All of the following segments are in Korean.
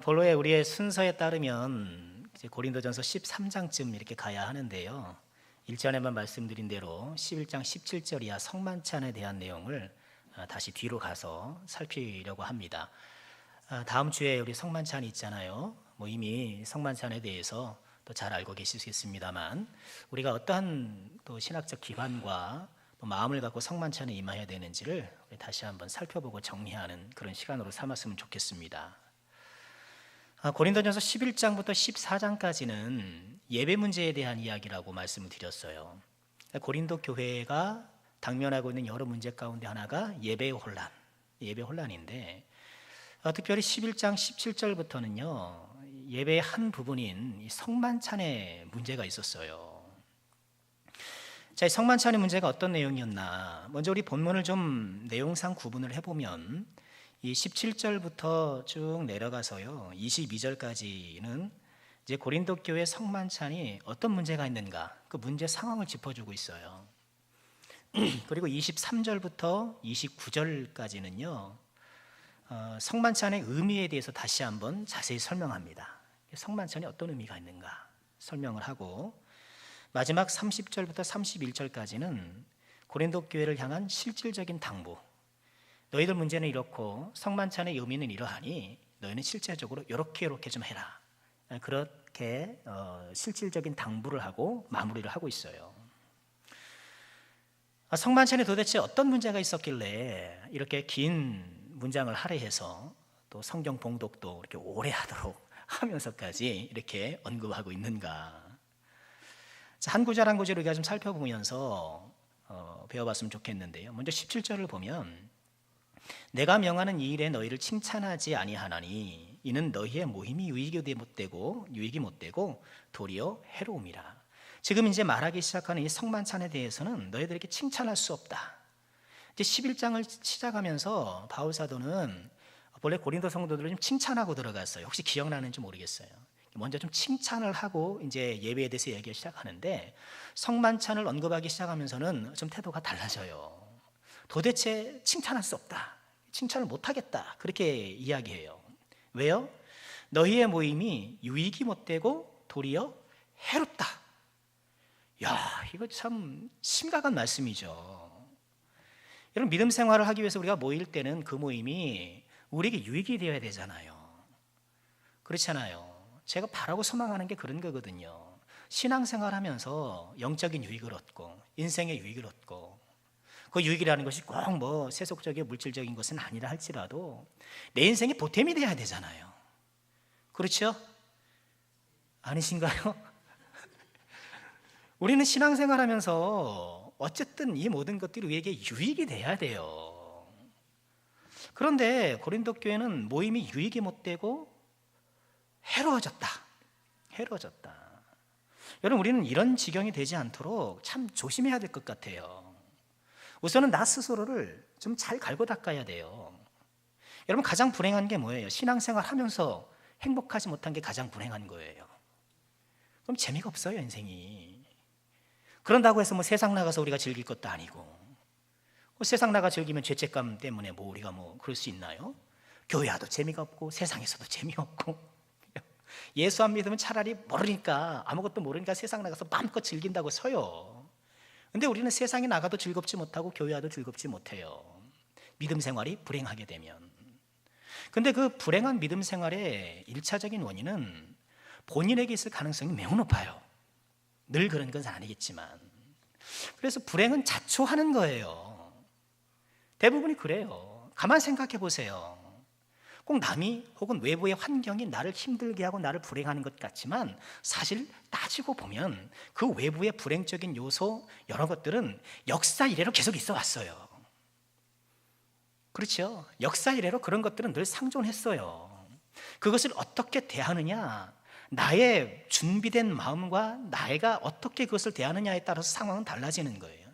본래 우리의 순서에 따르면 이제 고린도전서 13장쯤 이렇게 가야 하는데요. 일전에만 말씀드린 대로 11장 17절 이하 성만찬에 대한 내용을 다시 뒤로 가서 살피려고 합니다. 다음 주에 우리 성만찬이 있잖아요. 이미 성만찬에 대해서 또 잘 알고 계시겠습니다만, 우리가 어떠한 또 신학적 기반과 또 마음을 갖고 성만찬에 임해야 되는지를 우리 다시 한번 살펴보고 정리하는 그런 시간으로 삼았으면 좋겠습니다. 고린도전서 11장부터 14장까지는 예배 문제에 대한 이야기라고 말씀을 드렸어요. 고린도 교회가 당면하고 있는 여러 문제 가운데 하나가 예배 혼란인데, 특별히 11장 17절부터는요 예배의 한 부분인 성만찬의 문제가 있었어요. 자, 성만찬의 문제가 어떤 내용이었나, 먼저 우리 본문을 좀 내용상 구분을 해보면 이 17절부터 쭉 내려가서요 22절까지는 이제 고린도 교회 성만찬이 어떤 문제가 있는가, 그 문제 상황을 짚어주고 있어요. 그리고 23절부터 29절까지는요 성만찬의 의미에 대해서 다시 한번 자세히 설명합니다. 성만찬이 어떤 의미가 있는가 설명을 하고, 마지막 30절부터 31절까지는 고린도 교회를 향한 실질적인 당부, 너희들 문제는 이렇고 성만찬의 의미는 이러하니 너희는 실제적으로 이렇게 좀 해라, 그렇게 실질적인 당부를 하고 마무리를 하고 있어요. 성만찬에 도대체 어떤 문제가 있었길래 이렇게 긴 문장을 할애해서 또 성경 봉독도 이렇게 오래 하도록 하면서까지 이렇게 언급하고 있는가. 자, 한 구절 한 구절 우리가 좀 살펴보면서 배워봤으면 좋겠는데요. 먼저 17절을 보면, 내가 명하는 이 일에 너희를 칭찬하지 아니하나니 이는 너희의 모임이 유익이 못되고 도리어 해로움이라. 지금 이제 말하기 시작하는 이 성만찬에 대해서는 너희들에게 칭찬할 수 없다. 이제 11장을 시작하면서 바울 사도는 원래 고린도 성도들을 좀 칭찬하고 들어갔어요. 혹시 기억나는지 모르겠어요. 먼저 좀 칭찬을 하고 이제 예배에 대해서 얘기를 시작하는데, 성만찬을 언급하기 시작하면서는 좀 태도가 달라져요. 도대체 칭찬할 수 없다, 칭찬을 못하겠다, 그렇게 이야기해요. 왜요? 너희의 모임이 유익이 못되고 도리어 해롭다. 야, 이거 참 심각한 말씀이죠. 여러분, 믿음 생활을 하기 위해서 우리가 모일 때는 그 모임이 우리에게 유익이 되어야 되잖아요. 그렇잖아요. 제가 바라고 소망하는 게 그런 거거든요. 신앙생활 하면서 영적인 유익을 얻고 인생의 유익을 얻고, 그 유익이라는 것이 꼭 세속적인 물질적인 것은 아니라 할지라도 내 인생의 보탬이 돼야 되잖아요. 그렇죠? 아니신가요? 우리는 신앙생활 하면서 어쨌든 이 모든 것들이 우리에게 유익이 돼야 돼요. 그런데 고린도 교회는 모임이 유익이 못되고 해로워졌다. 여러분, 우리는 이런 지경이 되지 않도록 참 조심해야 될 것 같아요. 우선은 나 스스로를 좀 잘 갈고 닦아야 돼요. 여러분, 가장 불행한 게 뭐예요? 신앙생활 하면서 행복하지 못한 게 가장 불행한 거예요. 그럼 재미가 없어요, 인생이. 그런다고 해서 세상 나가서 우리가 즐길 것도 아니고, 세상 나가 즐기면 죄책감 때문에 우리가 그럴 수 있나요? 교회 와도 재미가 없고 세상에서도 재미없고, 예수 안 믿으면 차라리 아무것도 모르니까 세상 나가서 마음껏 즐긴다고 서요. 근데 우리는 세상에 나가도 즐겁지 못하고 교회 와도 즐겁지 못해요. 믿음 생활이 불행하게 되면. 근데 그 불행한 믿음 생활의 1차적인 원인은 본인에게 있을 가능성이 매우 높아요. 늘 그런 건 아니겠지만. 그래서 불행은 자초하는 거예요. 대부분이 그래요. 가만 생각해 보세요. 꼭 남이 혹은 외부의 환경이 나를 힘들게 하고 나를 불행하는 것 같지만, 사실 따지고 보면 그 외부의 불행적인 요소 여러 것들은 역사 이래로 계속 있어 왔어요. 그렇죠? 역사 이래로 그런 것들은 늘 상존했어요. 그것을 어떻게 대하느냐, 나의 준비된 마음과 내가 어떻게 그것을 대하느냐에 따라서 상황은 달라지는 거예요.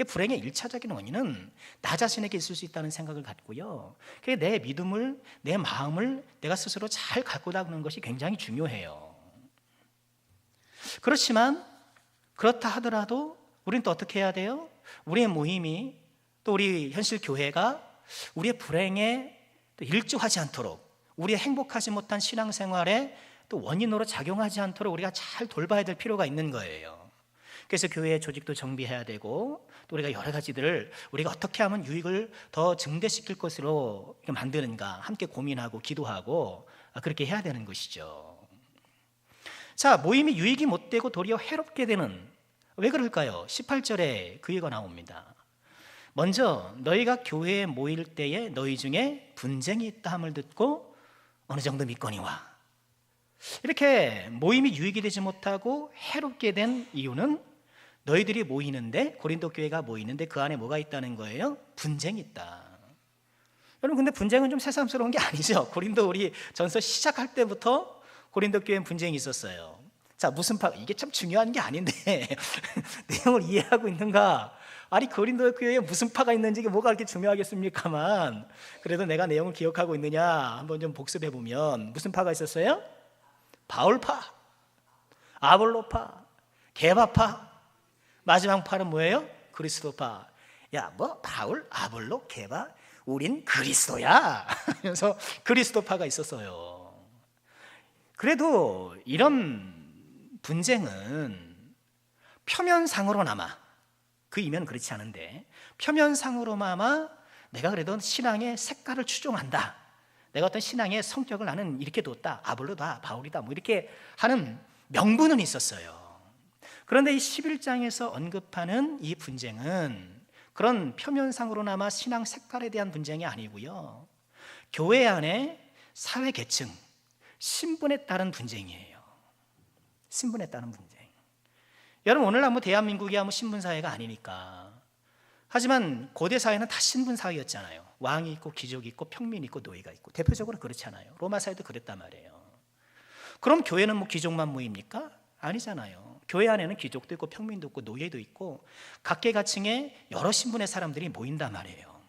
불행의 1차적인 원인은 나 자신에게 있을 수 있다는 생각을 갖고요, 내 믿음을, 내 마음을 내가 스스로 잘 갖고 나가는 것이 굉장히 중요해요. 그렇지만 그렇다 하더라도 우리는 또 어떻게 해야 돼요? 우리의 모임이, 또 우리 현실 교회가 우리의 불행에 일조하지 않도록, 우리의 행복하지 못한 신앙생활에 또 원인으로 작용하지 않도록 우리가 잘 돌봐야 될 필요가 있는 거예요. 그래서 교회의 조직도 정비해야 되고, 또 우리가 여러 가지들을 우리가 어떻게 하면 유익을 더 증대시킬 것으로 만드는가 함께 고민하고 기도하고 그렇게 해야 되는 것이죠. 자, 모임이 유익이 못 되고 도리어 해롭게 되는, 왜 그럴까요? 18절에 그 얘기가 나옵니다. 먼저 너희가 교회에 모일 때에 너희 중에 분쟁이 있다 함을 듣고 어느 정도 믿거니와. 이렇게 모임이 유익이 되지 못하고 해롭게 된 이유는 너희들이 모이는데, 고린도 교회가 모이는데 그 안에 뭐가 있다는 거예요? 분쟁이 있다. 여러분, 근데 분쟁은 좀 새삼스러운 게 아니죠. 고린도 우리 전서 시작할 때부터 고린도 교회엔 분쟁이 있었어요. 자, 무슨 파, 이게 참 중요한 게 아닌데 내용을 이해하고 있는가? 아니, 고린도 교회에 무슨 파가 있는지 이게 뭐가 그렇게 중요하겠습니까만, 그래도 내가 내용을 기억하고 있느냐 한번 좀 복습해 보면 무슨 파가 있었어요? 바울파, 아볼로파, 게바파, 마지막 파는 뭐예요? 그리스도파. 야, 뭐 바울, 아볼로, 게바, 우린 그리스도야 하면서 그리스도파가 있었어요. 그래도 이런 분쟁은 표면상으로나마, 그 이면 그렇지 않은데 표면상으로나마 내가 그래도 신앙의 색깔을 추종한다, 내가 어떤 신앙의 성격을 나는 이렇게 뒀다, 아볼로다, 바울이다, 뭐 이렇게 하는 명분은 있었어요. 그런데 이 11장에서 언급하는 이 분쟁은 그런 표면상으로나마 신앙 색깔에 대한 분쟁이 아니고요, 교회 안에 사회 계층, 신분에 따른 분쟁이에요. 신분에 따른 분쟁. 여러분, 오늘날 뭐 대한민국이야 뭐 신분사회가 아니니까. 하지만 고대 사회는 다 신분사회였잖아요. 왕이 있고 귀족이 있고 평민이 있고 노예가 있고. 대표적으로 그렇잖아요. 로마 사회도 그랬단 말이에요. 그럼 교회는 뭐 귀족만 모입니까? 아니잖아요. 교회 안에는 귀족도 있고 평민도 있고 노예도 있고 각계각층의 여러 신분의 사람들이 모인단 말이에요.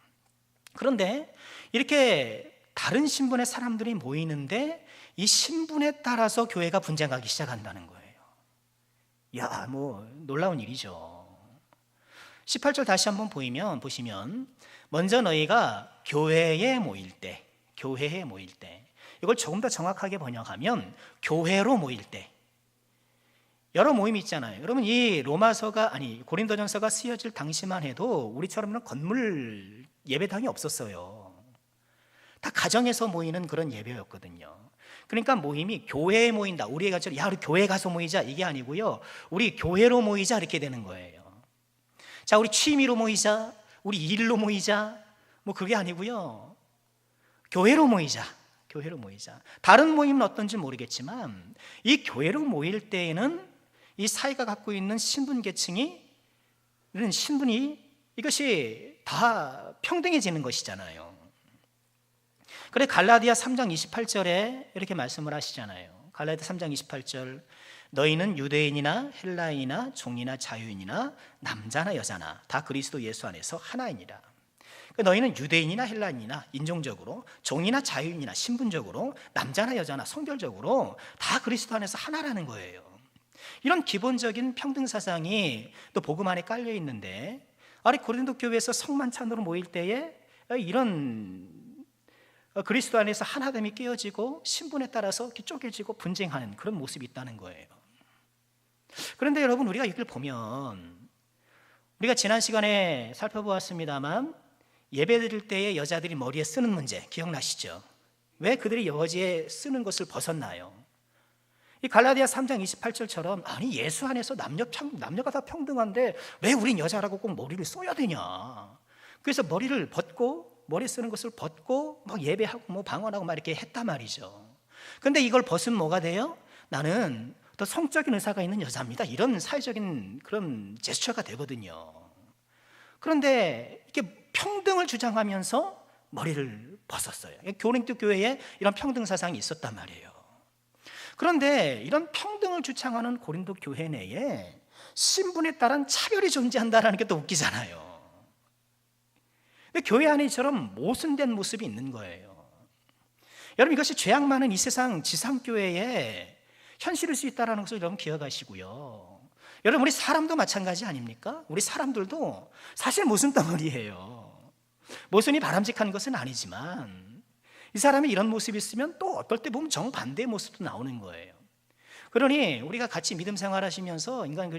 그런데 이렇게 다른 신분의 사람들이 모이는데 이 신분에 따라서 교회가 분쟁하기 시작한다는 거예요. 야, 뭐 놀라운 일이죠. 18절 다시 한번 보시면 먼저 너희가 교회에 모일 때, 이걸 조금 더 정확하게 번역하면 교회로 모일 때. 여러 모임이 있잖아요. 여러분, 이 고린도전서가 쓰여질 당시만 해도 우리처럼 건물 예배당이 없었어요. 다 가정에서 모이는 그런 예배였거든요. 그러니까 모임이 교회에 모인다, 우리 교회 가서 모이자, 이게 아니고요, 우리 교회로 모이자 이렇게 되는 거예요. 자, 우리 취미로 모이자, 우리 일로 모이자, 뭐 그게 아니고요, 교회로 모이자. 다른 모임은 어떤지 모르겠지만 이 교회로 모일 때에는 이 사회가 갖고 있는 신분 계층이, 이런 신분이, 이것이 다 평등해지는 것이잖아요. 그래 갈라디아 3장 28절에 이렇게 말씀을 하시잖아요. 갈라디아 3장 28절, 너희는 유대인이나 헬라인이나 종이나 자유인이나 남자나 여자나 다 그리스도 예수 안에서 하나이니라. 너희는 유대인이나 헬라인이나 인종적으로, 종이나 자유인이나 신분적으로, 남자나 여자나 성별적으로 다 그리스도 안에서 하나라는 거예요. 이런 기본적인 평등 사상이 또 복음 안에 깔려 있는데, 아니 고린도 교회에서 성만찬으로 모일 때에 이런 그리스도 안에서 하나됨이 깨어지고 신분에 따라서 이렇게 쪼개지고 분쟁하는 그런 모습이 있다는 거예요. 그런데 여러분, 우리가 이걸 보면, 우리가 지난 시간에 살펴보았습니다만 예배 드릴 때에 여자들이 머리에 쓰는 문제 기억나시죠? 왜 그들이 여지에 쓰는 것을 벗었나요? 이 갈라디아 3장 28절처럼 아니 예수 안에서 남녀가 다 평등한데 왜 우린 여자라고 꼭 머리를 써야 되냐? 그래서 머리를 벗고, 머리 쓰는 것을 벗고 막 예배하고 뭐 방언하고 막 이렇게 했단 말이죠. 근데 이걸 벗으면 뭐가 돼요? 나는 더 성적인 의사가 있는 여자입니다, 이런 사회적인 그런 제스처가 되거든요. 그런데 이렇게 평등을 주장하면서 머리를 벗었어요. 고린도 교회에 이런 평등 사상이 있었단 말이에요. 그런데 이런 평등을 주창하는 고린도 교회 내에 신분에 따른 차별이 존재한다는 게 또 웃기잖아요. 근데 교회 안에 이처럼 모순된 모습이 있는 거예요. 여러분, 이것이 죄악 많은 이 세상 지상교회의 현실일 수 있다는 것을 여러분 기억하시고요. 여러분, 우리 사람도 마찬가지 아닙니까? 우리 사람들도 사실 모순 덩어리예요. 모순이 바람직한 것은 아니지만 이 사람이 이런 모습이 있으면 또 어떨 때 보면 정반대의 모습도 나오는 거예요. 그러니 우리가 같이 믿음 생활하시면서 인간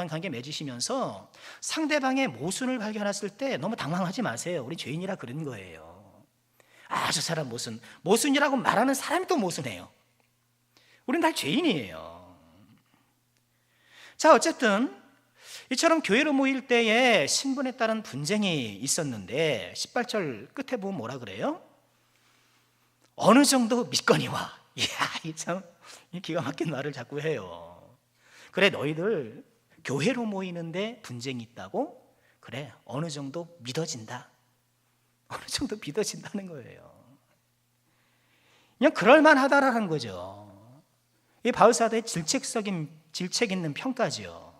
관계 맺으시면서 상대방의 모순을 발견했을 때 너무 당황하지 마세요. 우리 죄인이라 그런 거예요. 저 사람 모순이라고 말하는 사람이 또 모순해요. 우린 다 죄인이에요. 자, 어쨌든 이처럼 교회로 모일 때에 신분에 따른 분쟁이 있었는데 18절 끝에 보면 뭐라 그래요? 어느 정도 믿거니와. 이야, 참 기가 막힌 말을 자꾸 해요. 그래, 너희들 교회로 모이는데 분쟁이 있다고? 그래, 어느 정도 믿어진다. 어느 정도 믿어진다는 거예요. 그냥 그럴만하다라는 거죠. 이 바울사도의 질책 있는 평가죠.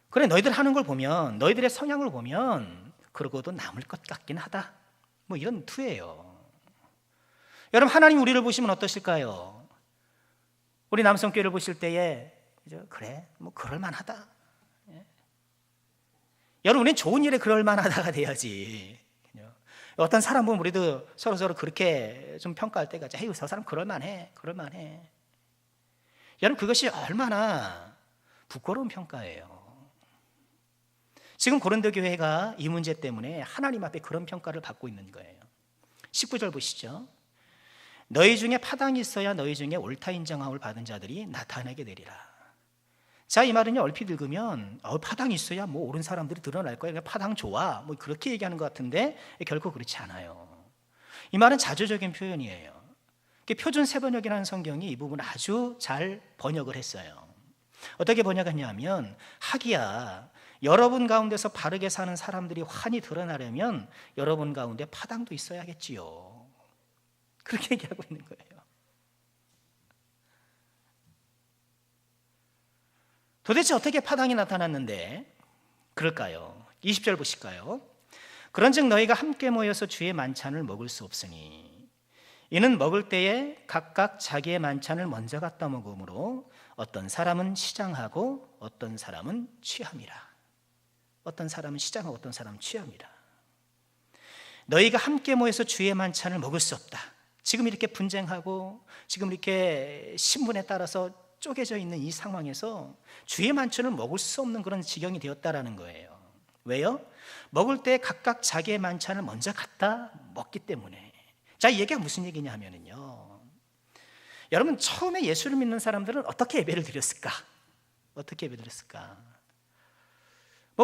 그래, 너희들 하는 걸 보면, 너희들의 성향을 보면 그러고도 남을 것 같긴 하다. 뭐 이런 투예요. 여러분, 하나님 우리를 보시면 어떠실까요? 우리 남성교회를 보실 때에 그래, 뭐 그럴만하다. 여러분, 우리는 좋은 일에 그럴만하다가 돼야지. 어떤 사람 보면 우리도 서로 그렇게 좀 평가할 때가 에이, 저 사람 그럴만해. 여러분, 그것이 얼마나 부끄러운 평가예요. 지금 고린도 교회가 이 문제 때문에 하나님 앞에 그런 평가를 받고 있는 거예요. 19절 보시죠. 너희 중에 파당이 있어야 너희 중에 옳다 인정함을 받은 자들이 나타나게 되리라. 자, 이 말은요, 얼핏 읽으면 파당이 있어야 뭐 옳은 사람들이 드러날 거야. 파당 좋아. 뭐 그렇게 얘기하는 것 같은데 결코 그렇지 않아요. 이 말은 자조적인 표현이에요. 표준 세번역이라는 성경이 이 부분 아주 잘 번역을 했어요. 어떻게 번역했냐면, 하기야 여러분 가운데서 바르게 사는 사람들이 환히 드러나려면 여러분 가운데 파당도 있어야겠지요. 그렇게 얘기하고 있는 거예요. 도대체 어떻게 파당이 나타났는데 그럴까요? 20절 보실까요? 그런즉 너희가 함께 모여서 주의 만찬을 먹을 수 없으니 이는 먹을 때에 각각 자기의 만찬을 먼저 갖다 먹으므로 어떤 사람은 시장하고 어떤 사람은 취함이라. 어떤 사람은 시장하고 어떤 사람은 취함이라. 너희가 함께 모여서 주의 만찬을 먹을 수 없다. 지금 이렇게 분쟁하고 지금 이렇게 신분에 따라서 쪼개져 있는 이 상황에서 주의 만찬을 먹을 수 없는 그런 지경이 되었다라는 거예요. 왜요? 먹을 때 각각 자기의 만찬을 먼저 갖다 먹기 때문에. 자, 이 얘기가 무슨 얘기냐 하면은요, 여러분, 처음에 예수를 믿는 사람들은 어떻게 예배를 드렸을까? 어떻게 예배 드렸을까?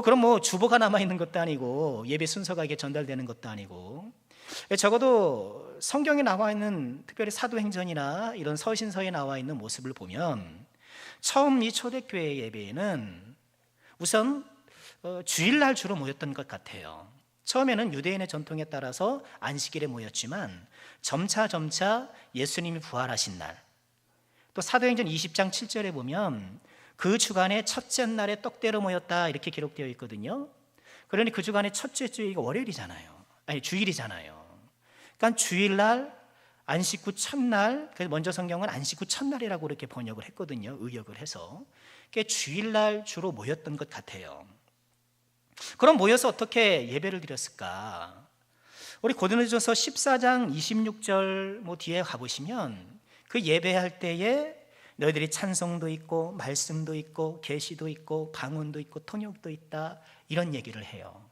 그럼 주보가 남아있는 것도 아니고 예배 순서가 이게 전달되는 것도 아니고, 적어도 성경에 나와 있는 특별히 사도행전이나 이런 서신서에 나와 있는 모습을 보면 처음 이 초대교회 예배에는 우선 주일날 주로 모였던 것 같아요. 처음에는 유대인의 전통에 따라서 안식일에 모였지만 점차 예수님이 부활하신 날, 또 사도행전 20장 7절에 보면 그 주간의 첫째 날에 떡대로 모였다 이렇게 기록되어 있거든요. 그러니 그 주간의 첫째 주일이 월요일이잖아요. 아니, 주일이잖아요. 그러니까 주일날, 안식 후 첫날, 먼저 성경은 안식 후 첫날이라고 이렇게 번역을 했거든요. 의역을 해서. 그게 주일날 주로 모였던 것 같아요. 그럼 모여서 어떻게 예배를 드렸을까? 우리 고린도전서 14장 26절 뒤에 가보시면 그 예배할 때에 너희들이 찬송도 있고 말씀도 있고 계시도 있고 방언도 있고 통역도 있다 이런 얘기를 해요.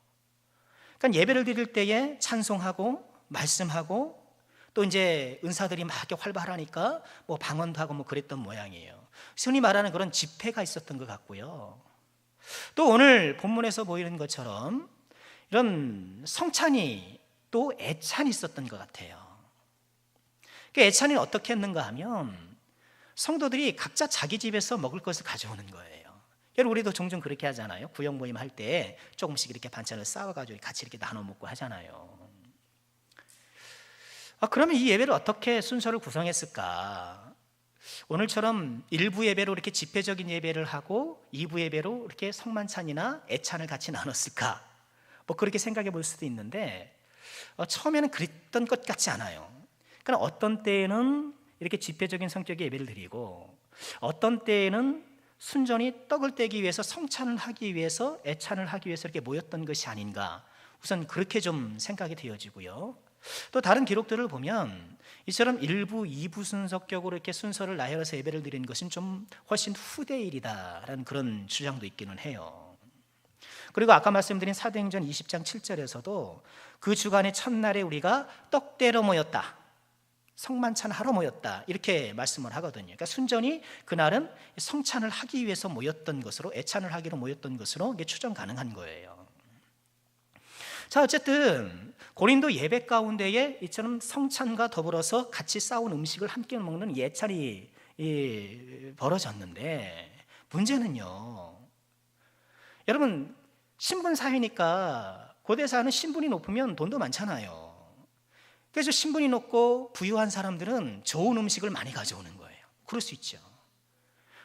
그러니까 예배를 드릴 때에 찬송하고 말씀하고 또 이제 은사들이 막 이렇게 활발하니까 방언도 하고 그랬던 모양이에요. 흔히 말하는 그런 집회가 있었던 것 같고요. 또 오늘 본문에서 보이는 것처럼 이런 성찬이 또 애찬이 있었던 것 같아요. 그 애찬이 어떻게 했는가 하면 성도들이 각자 자기 집에서 먹을 것을 가져오는 거예요. 여러분, 우리도 종종 그렇게 하잖아요. 구역 모임 할 때 조금씩 이렇게 반찬을 싸워가지고 같이 이렇게 나눠 먹고 하잖아요. 그러면 이 예배를 어떻게 순서를 구성했을까? 오늘처럼 1부 예배로 이렇게 집회적인 예배를 하고 2부 예배로 이렇게 성만찬이나 애찬을 같이 나눴을까? 그렇게 생각해 볼 수도 있는데 처음에는 그랬던 것 같지 않아요. 그러니까 어떤 때에는 이렇게 집회적인 성격의 예배를 드리고 어떤 때에는 순전히 떡을 떼기 위해서 성찬을 하기 위해서 애찬을 하기 위해서 이렇게 모였던 것이 아닌가, 우선 그렇게 좀 생각이 되어지고요. 또 다른 기록들을 보면 이처럼 1부, 2부 순서격으로 이렇게 순서를 나열해서 예배를 드리는 것은 좀 훨씬 후대 일이다라는 그런 주장도 있기는 해요. 그리고 아까 말씀드린 사도행전 20장 7절에서도 그 주간의 첫날에 우리가 떡대러 모였다, 성만찬 하러 모였다, 이렇게 말씀을 하거든요. 그러니까 순전히 그날은 성찬을 하기 위해서 모였던 것으로, 애찬을 하기로 모였던 것으로 이게 추정 가능한 거예요. 자, 어쨌든 고린도 예배 가운데에 이처럼 성찬과 더불어서 같이 싸운 음식을 함께 먹는 예찬이 벌어졌는데, 문제는요, 여러분, 신분 사회니까 고대사는 신분이 높으면 돈도 많잖아요. 그래서 신분이 높고 부유한 사람들은 좋은 음식을 많이 가져오는 거예요. 그럴 수 있죠.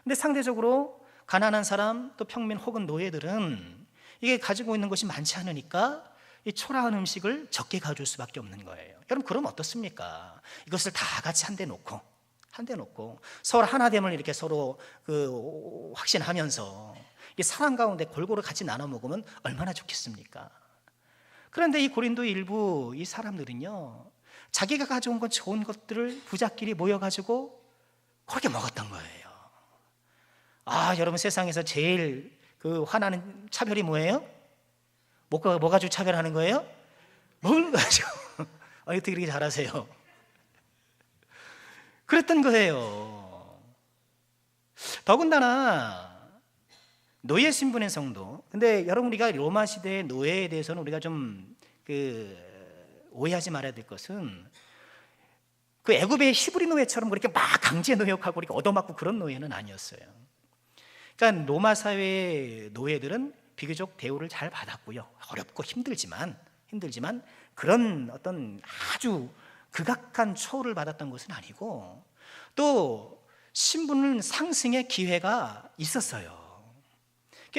근데 상대적으로 가난한 사람, 또 평민 혹은 노예들은 이게 가지고 있는 것이 많지 않으니까 이 초라한 음식을 적게 가져올 수밖에 없는 거예요. 여러분, 그럼 어떻습니까? 이것을 다 같이 한 대 놓고 서로 하나됨을 이렇게 서로 확신하면서 이 사랑 가운데 골고루 같이 나눠 먹으면 얼마나 좋겠습니까? 그런데 이 고린도 일부 이 사람들은요, 자기가 가져온 건 좋은 것들을 부자끼리 모여가지고 그렇게 먹었던 거예요. 아, 여러분, 세상에서 제일 화나는 차별이 뭐예요? 뭐 가지고 차별하는 거예요? 뭘 가지고. 어떻게 그렇게 잘하세요? 그랬던 거예요. 더군다나 노예 신분의 성도. 근데 여러분, 우리가 로마 시대의 노예에 대해서는 우리가 좀 오해하지 말아야 될 것은 애굽의 히브리 노예처럼 그렇게 막 강제 노역하고 이렇게 얻어맞고 그런 노예는 아니었어요. 그러니까 로마 사회의 노예들은 비교적 대우를 잘 받았고요. 어렵고 힘들지만 그런 어떤 아주 극악한 처우를 받았던 것은 아니고, 또 신분 상승의 기회가 있었어요.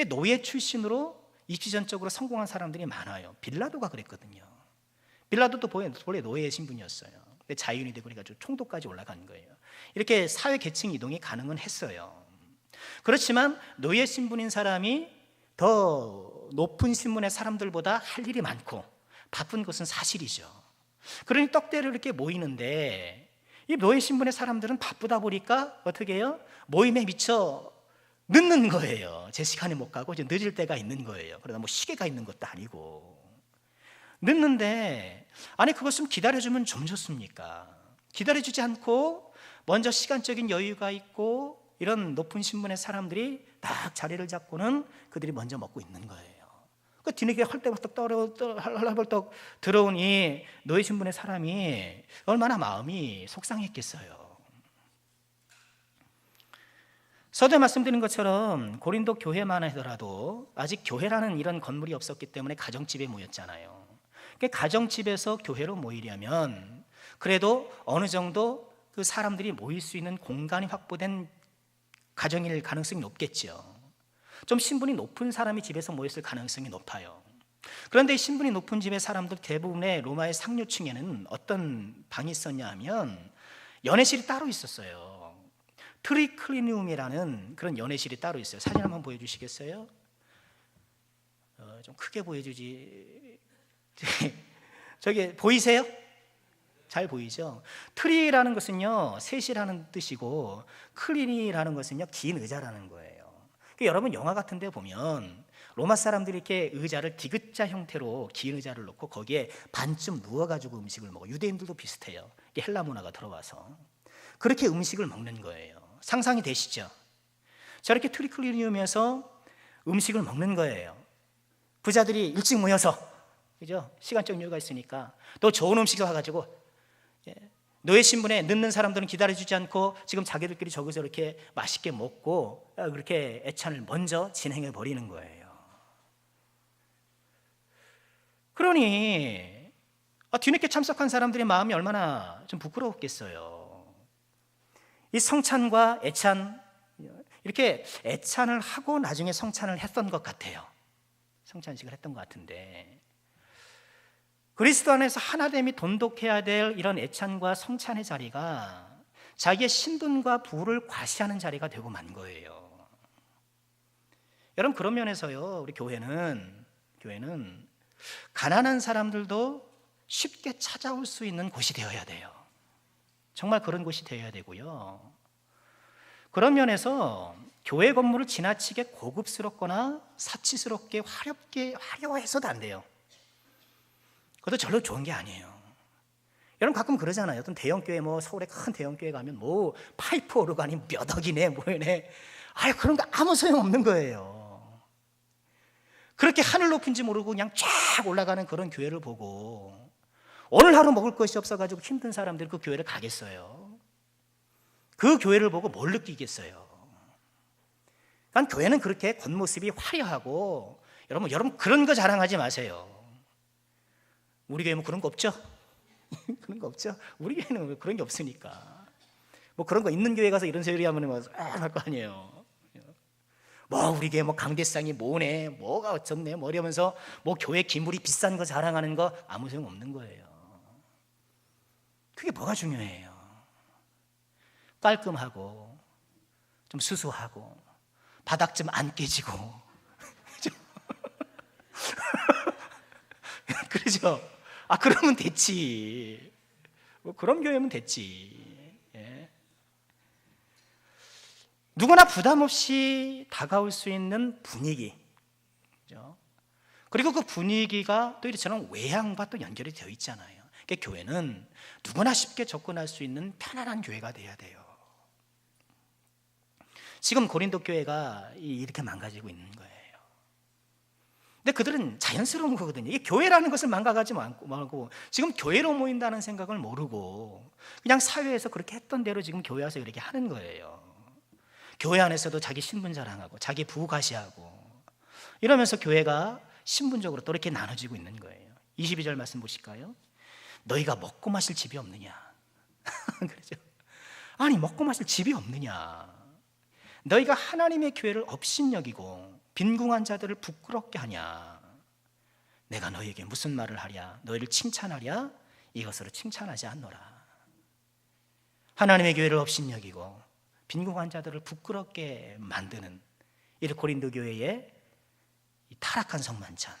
노예 출신으로 입지전적으로 성공한 사람들이 많아요. 빌라도가 그랬거든요. 빌라도도 원래 노예의 신분이었어요. 근데 자유인이 되고 그러니까 총독까지 올라간 거예요. 이렇게 사회 계층 이동이 가능은 했어요. 그렇지만 노예 신분인 사람이 더 높은 신분의 사람들보다 할 일이 많고 바쁜 것은 사실이죠. 그러니 떡대를 이렇게 모이는데, 이 노예 신분의 사람들은 바쁘다 보니까 어떻게 해요? 모임에 미쳐 늦는 거예요. 제 시간에 못 가고 이제 늦을 때가 있는 거예요. 그러다 뭐 시계가 있는 것도 아니고 늦는데, 아니 그것은 기다려주면 좀 좋습니까? 기다려주지 않고 먼저 시간적인 여유가 있고 이런 높은 신분의 사람들이 딱 자리를 잡고는 그들이 먼저 먹고 있는 거예요. 그 뒤늦게 헐떡 들어온 이 노예 신분의 사람이 얼마나 마음이 속상했겠어요. 서두에 말씀드린 것처럼 고린도 교회만 하더라도 아직 교회라는 이런 건물이 없었기 때문에 가정집에 모였잖아요. 가정집에서 교회로 모이려면 그래도 어느 정도 그 사람들이 모일 수 있는 공간이 확보된 가정일 가능성이 높겠죠. 좀 신분이 높은 사람이 집에서 모였을 가능성이 높아요. 그런데 신분이 높은 집의 사람들 대부분의 로마의 상류층에는 어떤 방이 있었냐 하면 연애실이 따로 있었어요. 트리클리니움이라는 그런 연애실이 따로 있어요. 사진 한번 보여주시겠어요? 좀 크게 보여주지. 저기 보이세요? 잘 보이죠? 트리라는 것은요, 셋이라는 뜻이고, 클리니라는 것은요, 긴 의자라는 거예요. 그러니까 여러분 영화 같은 데 보면 로마 사람들이 이렇게 의자를 디귿자 형태로 긴 의자를 놓고 거기에 반쯤 누워가지고 음식을 먹어. 유대인들도 비슷해요. 헬라 문화가 들어와서 그렇게 음식을 먹는 거예요. 상상이 되시죠? 저렇게 트리클리니움에서 음식을 먹는 거예요. 부자들이 일찍 모여서, 그죠? 시간적 여유가 있으니까 또 좋은 음식이 와가지고, 노예 신분에 늦는 사람들은 기다려주지 않고 지금 자기들끼리 저기서 이렇게 맛있게 먹고 그렇게 애찬을 먼저 진행해 버리는 거예요. 그러니 뒤늦게 참석한 사람들의 마음이 얼마나 좀 부끄러웠겠어요. 이 성찬과 애찬, 이렇게 애찬을 하고 나중에 성찬을 했던 것 같아요. 성찬식을 했던 것 같은데, 그리스도 안에서 하나됨이 돈독해야 될 이런 애찬과 성찬의 자리가 자기의 신분과 부를 과시하는 자리가 되고 만 거예요. 여러분, 그런 면에서요, 우리 교회는 가난한 사람들도 쉽게 찾아올 수 있는 곳이 되어야 돼요. 정말 그런 곳이 되어야 되고요. 그런 면에서 교회 건물을 지나치게 고급스럽거나 사치스럽게 화려해서도 안 돼요. 그것도 별로 좋은 게 아니에요. 여러분 가끔 그러잖아요. 어떤 대형교회, 서울에 큰 대형교회 가면 파이프 오르간이 몇 억이네 뭐이네. 그런 거 아무 소용없는 거예요. 그렇게 하늘 높은지 모르고 그냥 쫙 올라가는 그런 교회를 보고 오늘 하루 먹을 것이 없어가지고 힘든 사람들이 그 교회를 가겠어요? 그 교회를 보고 뭘 느끼겠어요? 그러니까 교회는 그렇게 겉모습이 화려하고, 여러분 그런 거 자랑하지 마세요. 우리 교회는 그런 거 없죠? 그런 거 없죠? 우리 교회는 그런 게 없으니까. 그런 거 있는 교회 가서 이런 소리 하면 할 거 아니에요. 우리 교회 강대상이 뭐네, 뭐가 어쩌네, 이러면서 교회 기물이 비싼 거 자랑하는 거 아무 소용 없는 거예요. 그게 뭐가 중요해요? 깔끔하고 좀 수수하고 바닥 좀 안 깨지고 그러죠? 그러면 됐지. 그런 교회면 됐지. 예. 누구나 부담 없이 다가올 수 있는 분위기, 그렇죠? 그리고 그 분위기가 또 이처럼 외향과 또 연결이 되어 있잖아요. 그러니까 교회는 누구나 쉽게 접근할 수 있는 편안한 교회가 돼야 돼요. 지금 고린도 교회가 이렇게 망가지고 있는 거예요. 근데 그들은 자연스러운 거거든요. 이 교회라는 것을 망각하지 말고 지금 교회로 모인다는 생각을 모르고 그냥 사회에서 그렇게 했던 대로 지금 교회 와서 이렇게 하는 거예요. 교회 안에서도 자기 신분 자랑하고 자기 부가시하고 이러면서 교회가 신분적으로 또 이렇게 나눠지고 있는 거예요. 22절 말씀 보실까요? 너희가 먹고 마실 집이 없느냐? 그렇죠? 아니 먹고 마실 집이 없느냐? 너희가 하나님의 교회를 업신여기고 빈궁한 자들을 부끄럽게 하냐? 내가 너희에게 무슨 말을 하랴? 너희를 칭찬하랴? 이것으로 칭찬하지 않노라. 하나님의 교회를 업신여기고 빈궁한 자들을 부끄럽게 만드는 이 고린도 교회의 타락한 성만찬.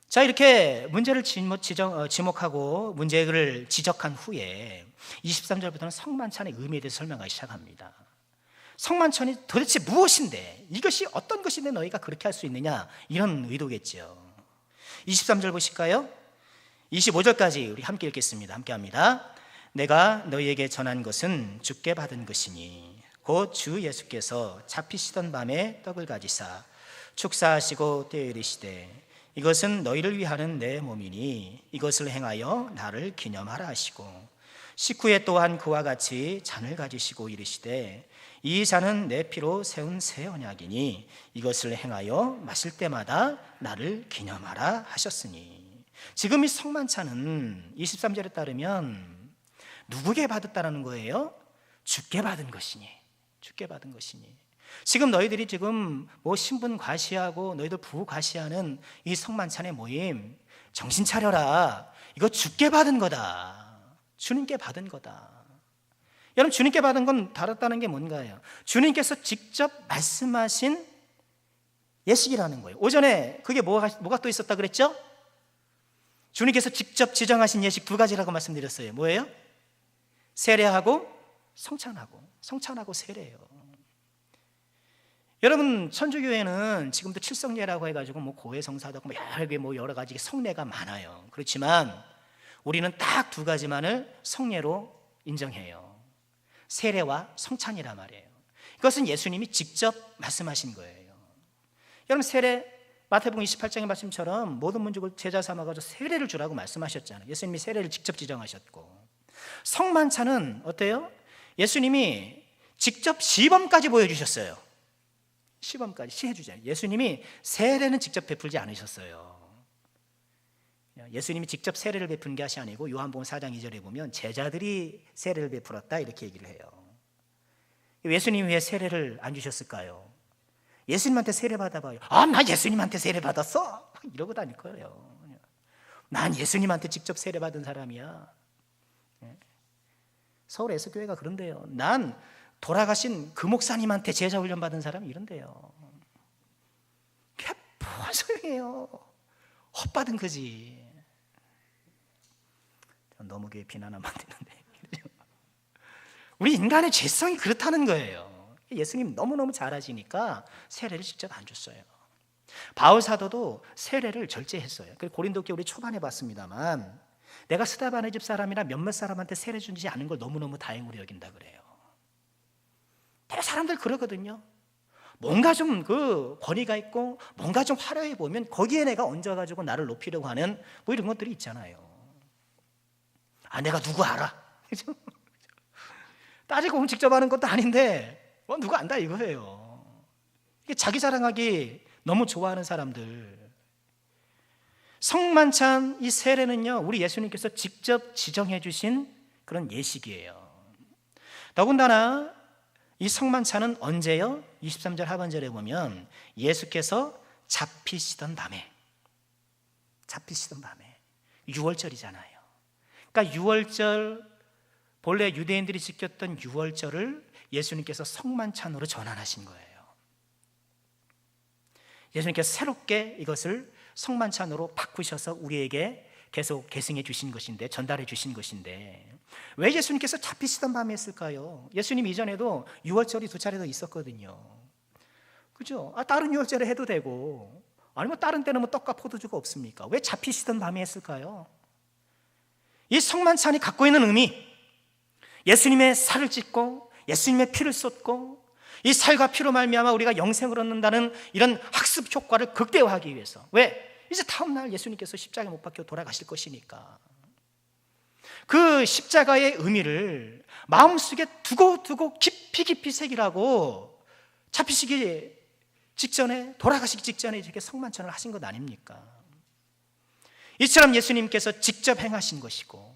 자, 이렇게 문제를 지목하고 문제를 지적한 후에 23절부터는 성만찬의 의미에 대해서 설명하기 시작합니다. 성만찬이 도대체 무엇인데, 이것이 어떤 것인데 너희가 그렇게 할 수 있느냐, 이런 의도겠죠. 23절 보실까요? 25절까지 우리 함께 읽겠습니다. 함께 합니다. 내가 너희에게 전한 것은 주께 받은 것이니 곧 주 예수께서 잡히시던 밤에 떡을 가지사 축사하시고 떼어 이르시되 이것은 너희를 위하는 내 몸이니 이것을 행하여 나를 기념하라 하시고 식후에 또한 그와 같이 잔을 가지시고 이르시되 이 잔은 내 피로 세운 새 언약이니 이것을 행하여 마실 때마다 나를 기념하라 하셨으니. 지금 이 성만찬은 23절에 따르면 누구에게 받았다라는 거예요? 주께 받은 것이니, 주께 받은 것이니. 지금 너희들이 지금 신분 과시하고 너희들 부부 과시하는 이 성만찬의 모임, 정신 차려라. 이거 주께 받은 거다. 주님께 받은 거다. 여러분, 주님께 받은 건 다르다는 게 뭔가요? 주님께서 직접 말씀하신 예식이라는 거예요. 오전에 그게 뭐가 또 있었다 그랬죠? 주님께서 직접 지정하신 예식 두 가지라고 말씀드렸어요. 뭐예요? 세례하고 성찬하고 세례예요. 여러분, 천주교회는 지금도 칠성례라고 해가지고 고해성사도 하고 여러 가지 성례가 많아요. 그렇지만 우리는 딱 두 가지만을 성례로 인정해요. 세례와 성찬이란 말이에요. 이것은 예수님이 직접 말씀하신 거예요. 여러분, 세례, 마태복음 28장의 말씀처럼 모든 민족을 제자 삼아가지고 세례를 주라고 말씀하셨잖아요. 예수님이 세례를 직접 지정하셨고, 성만찬은 어때요? 예수님이 직접 시범까지 보여주셨어요. 시범까지 시해주잖아요. 예수님이 세례는 직접 베풀지 않으셨어요. 예수님이 직접 세례를 베푸는 것이 아니고 요한복음 4장 2절에 보면 제자들이 세례를 베풀었다 이렇게 얘기를 해요. 예수님이 왜 세례를 안 주셨을까요? 예수님한테 세례 받아봐요. 나 예수님한테 세례 받았어? 이러고 다닐 거예요. 난 예수님한테 직접 세례 받은 사람이야. 서울 에스교회가 그런데요. 난 돌아가신 그 목사님한테 제자 훈련 받은 사람이 이런데요. 그게 뭔 소용이에요? 헛받은 거지. 너무 교회 비난하면 안 되는데. 우리 인간의 죄성이 그렇다는 거예요. 예수님 너무너무 잘하시니까 세례를 직접 안 줬어요. 바울 사도도 세례를 절제했어요. 고린도 교회 우리 초반에 봤습니다만, 내가 스데반의 집 사람이나 몇몇 사람한테 세례 주지 않은 걸 너무너무 다행으로 여긴다 그래요. 대개 사람들 그러거든요. 뭔가 좀 그 권위가 있고 뭔가 좀 화려해 보면 거기에 내가 얹어가지고 나를 높이려고 하는 뭐 이런 것들이 있잖아요. 아, 내가 누구 알아? 따지고 보면 직접 하는 것도 아닌데 누가 안다 이거예요. 이게 자기 자랑하기 너무 좋아하는 사람들. 성만찬 이 세례는요, 우리 예수님께서 직접 지정해 주신 그런 예식이에요. 더군다나 이 성만찬은 언제요? 23절 하반절에 보면 예수께서 잡히시던 밤에, 6월절이잖아요. 그러니까 6월절, 본래 유대인들이 지켰던 6월절을 예수님께서 성만찬으로 전환하신 거예요. 예수님께서 새롭게 이것을 성만찬으로 바꾸셔서 우리에게 계속 계승해 주신 것인데, 전달해 주신 것인데, 왜 예수님께서 잡히시던 밤에 했을까요? 예수님 이전에도 6월절이 2차례 더 있었거든요. 그죠? 다른 6월절에 해도 되고, 아니면 다른 때는 뭐 떡과 포도주가 없습니까? 왜 잡히시던 밤에 했을까요? 이 성만찬이 갖고 있는 의미, 예수님의 살을 찢고 예수님의 피를 쏟고 이 살과 피로 말미암아 우리가 영생을 얻는다는 이런 학습 효과를 극대화하기 위해서. 왜? 이제 다음 날 예수님께서 십자가에 못 박혀 돌아가실 것이니까. 그 십자가의 의미를 마음속에 두고 깊이 새기라고 잡히시기 직전에, 돌아가시기 직전에 이렇게 성만찬을 하신 것 아닙니까? 이처럼 예수님께서 직접 행하신 것이고,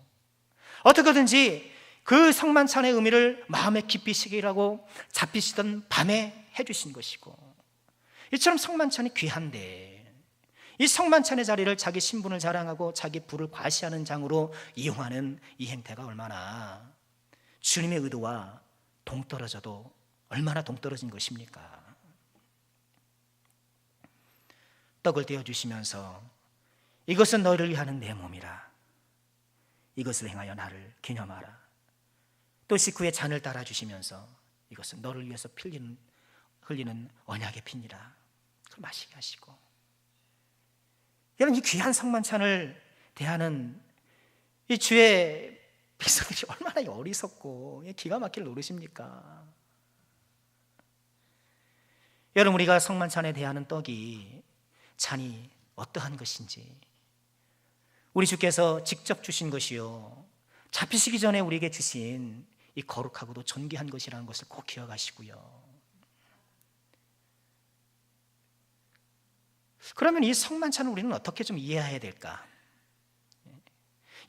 어떻게든지 그 성만찬의 의미를 마음에 깊이 새기라고 잡히시던 밤에 해주신 것이고, 이처럼 성만찬이 귀한데 이 성만찬의 자리를 자기 신분을 자랑하고 자기 부를 과시하는 장으로 이용하는 이 행태가 얼마나 주님의 의도와 동떨어져도 얼마나 동떨어진 것입니까? 떡을 떼어주시면서 이것은 너를 위하는 내 몸이라, 이것을 행하여 나를 기념하라. 또 식후에 잔을 따라주시면서 이것은 너를 위해서 흘리는 언약의 피니라. 그걸 마시게 하시고, 여러분, 이 귀한 성만찬을 대하는 이 주의 백성들이 얼마나 어리석고 기가 막힐 노릇입니까? 여러분, 우리가 성만찬에 대하는 떡이, 잔이 어떠한 것인지, 우리 주께서 직접 주신 것이요 잡히시기 전에 우리에게 주신 이 거룩하고도 존귀한 것이라는 것을 꼭 기억하시고요. 그러면 이 성만찬을 우리는 어떻게 좀 이해해야 될까?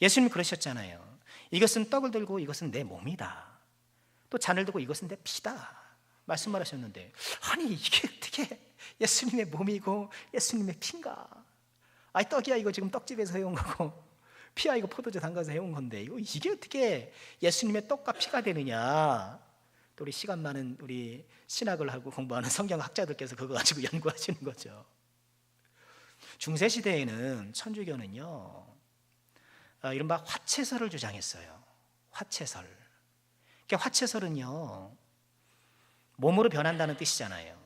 예수님이 그러셨잖아요. 이것은 떡을 들고 이것은 내 몸이다. 또 잔을 들고 이것은 내 피다. 말씀을 하셨는데, 아니 이게 어떻게 예수님의 몸이고 예수님의 피인가? 아이, 떡이야 이거 지금 떡집에서 해온 거고, 피야 이거 포도주 담가서 해온 건데, 이게 어떻게 예수님의 떡과 피가 되느냐? 또 우리 시간 많은 우리 신학을 하고 공부하는 성경학자들께서 그거 가지고 연구하시는 거죠. 중세시대에는 천주교는요, 이른바 화채설을 주장했어요. 화채설. 그러니까 화채설은요, 몸으로 변한다는 뜻이잖아요.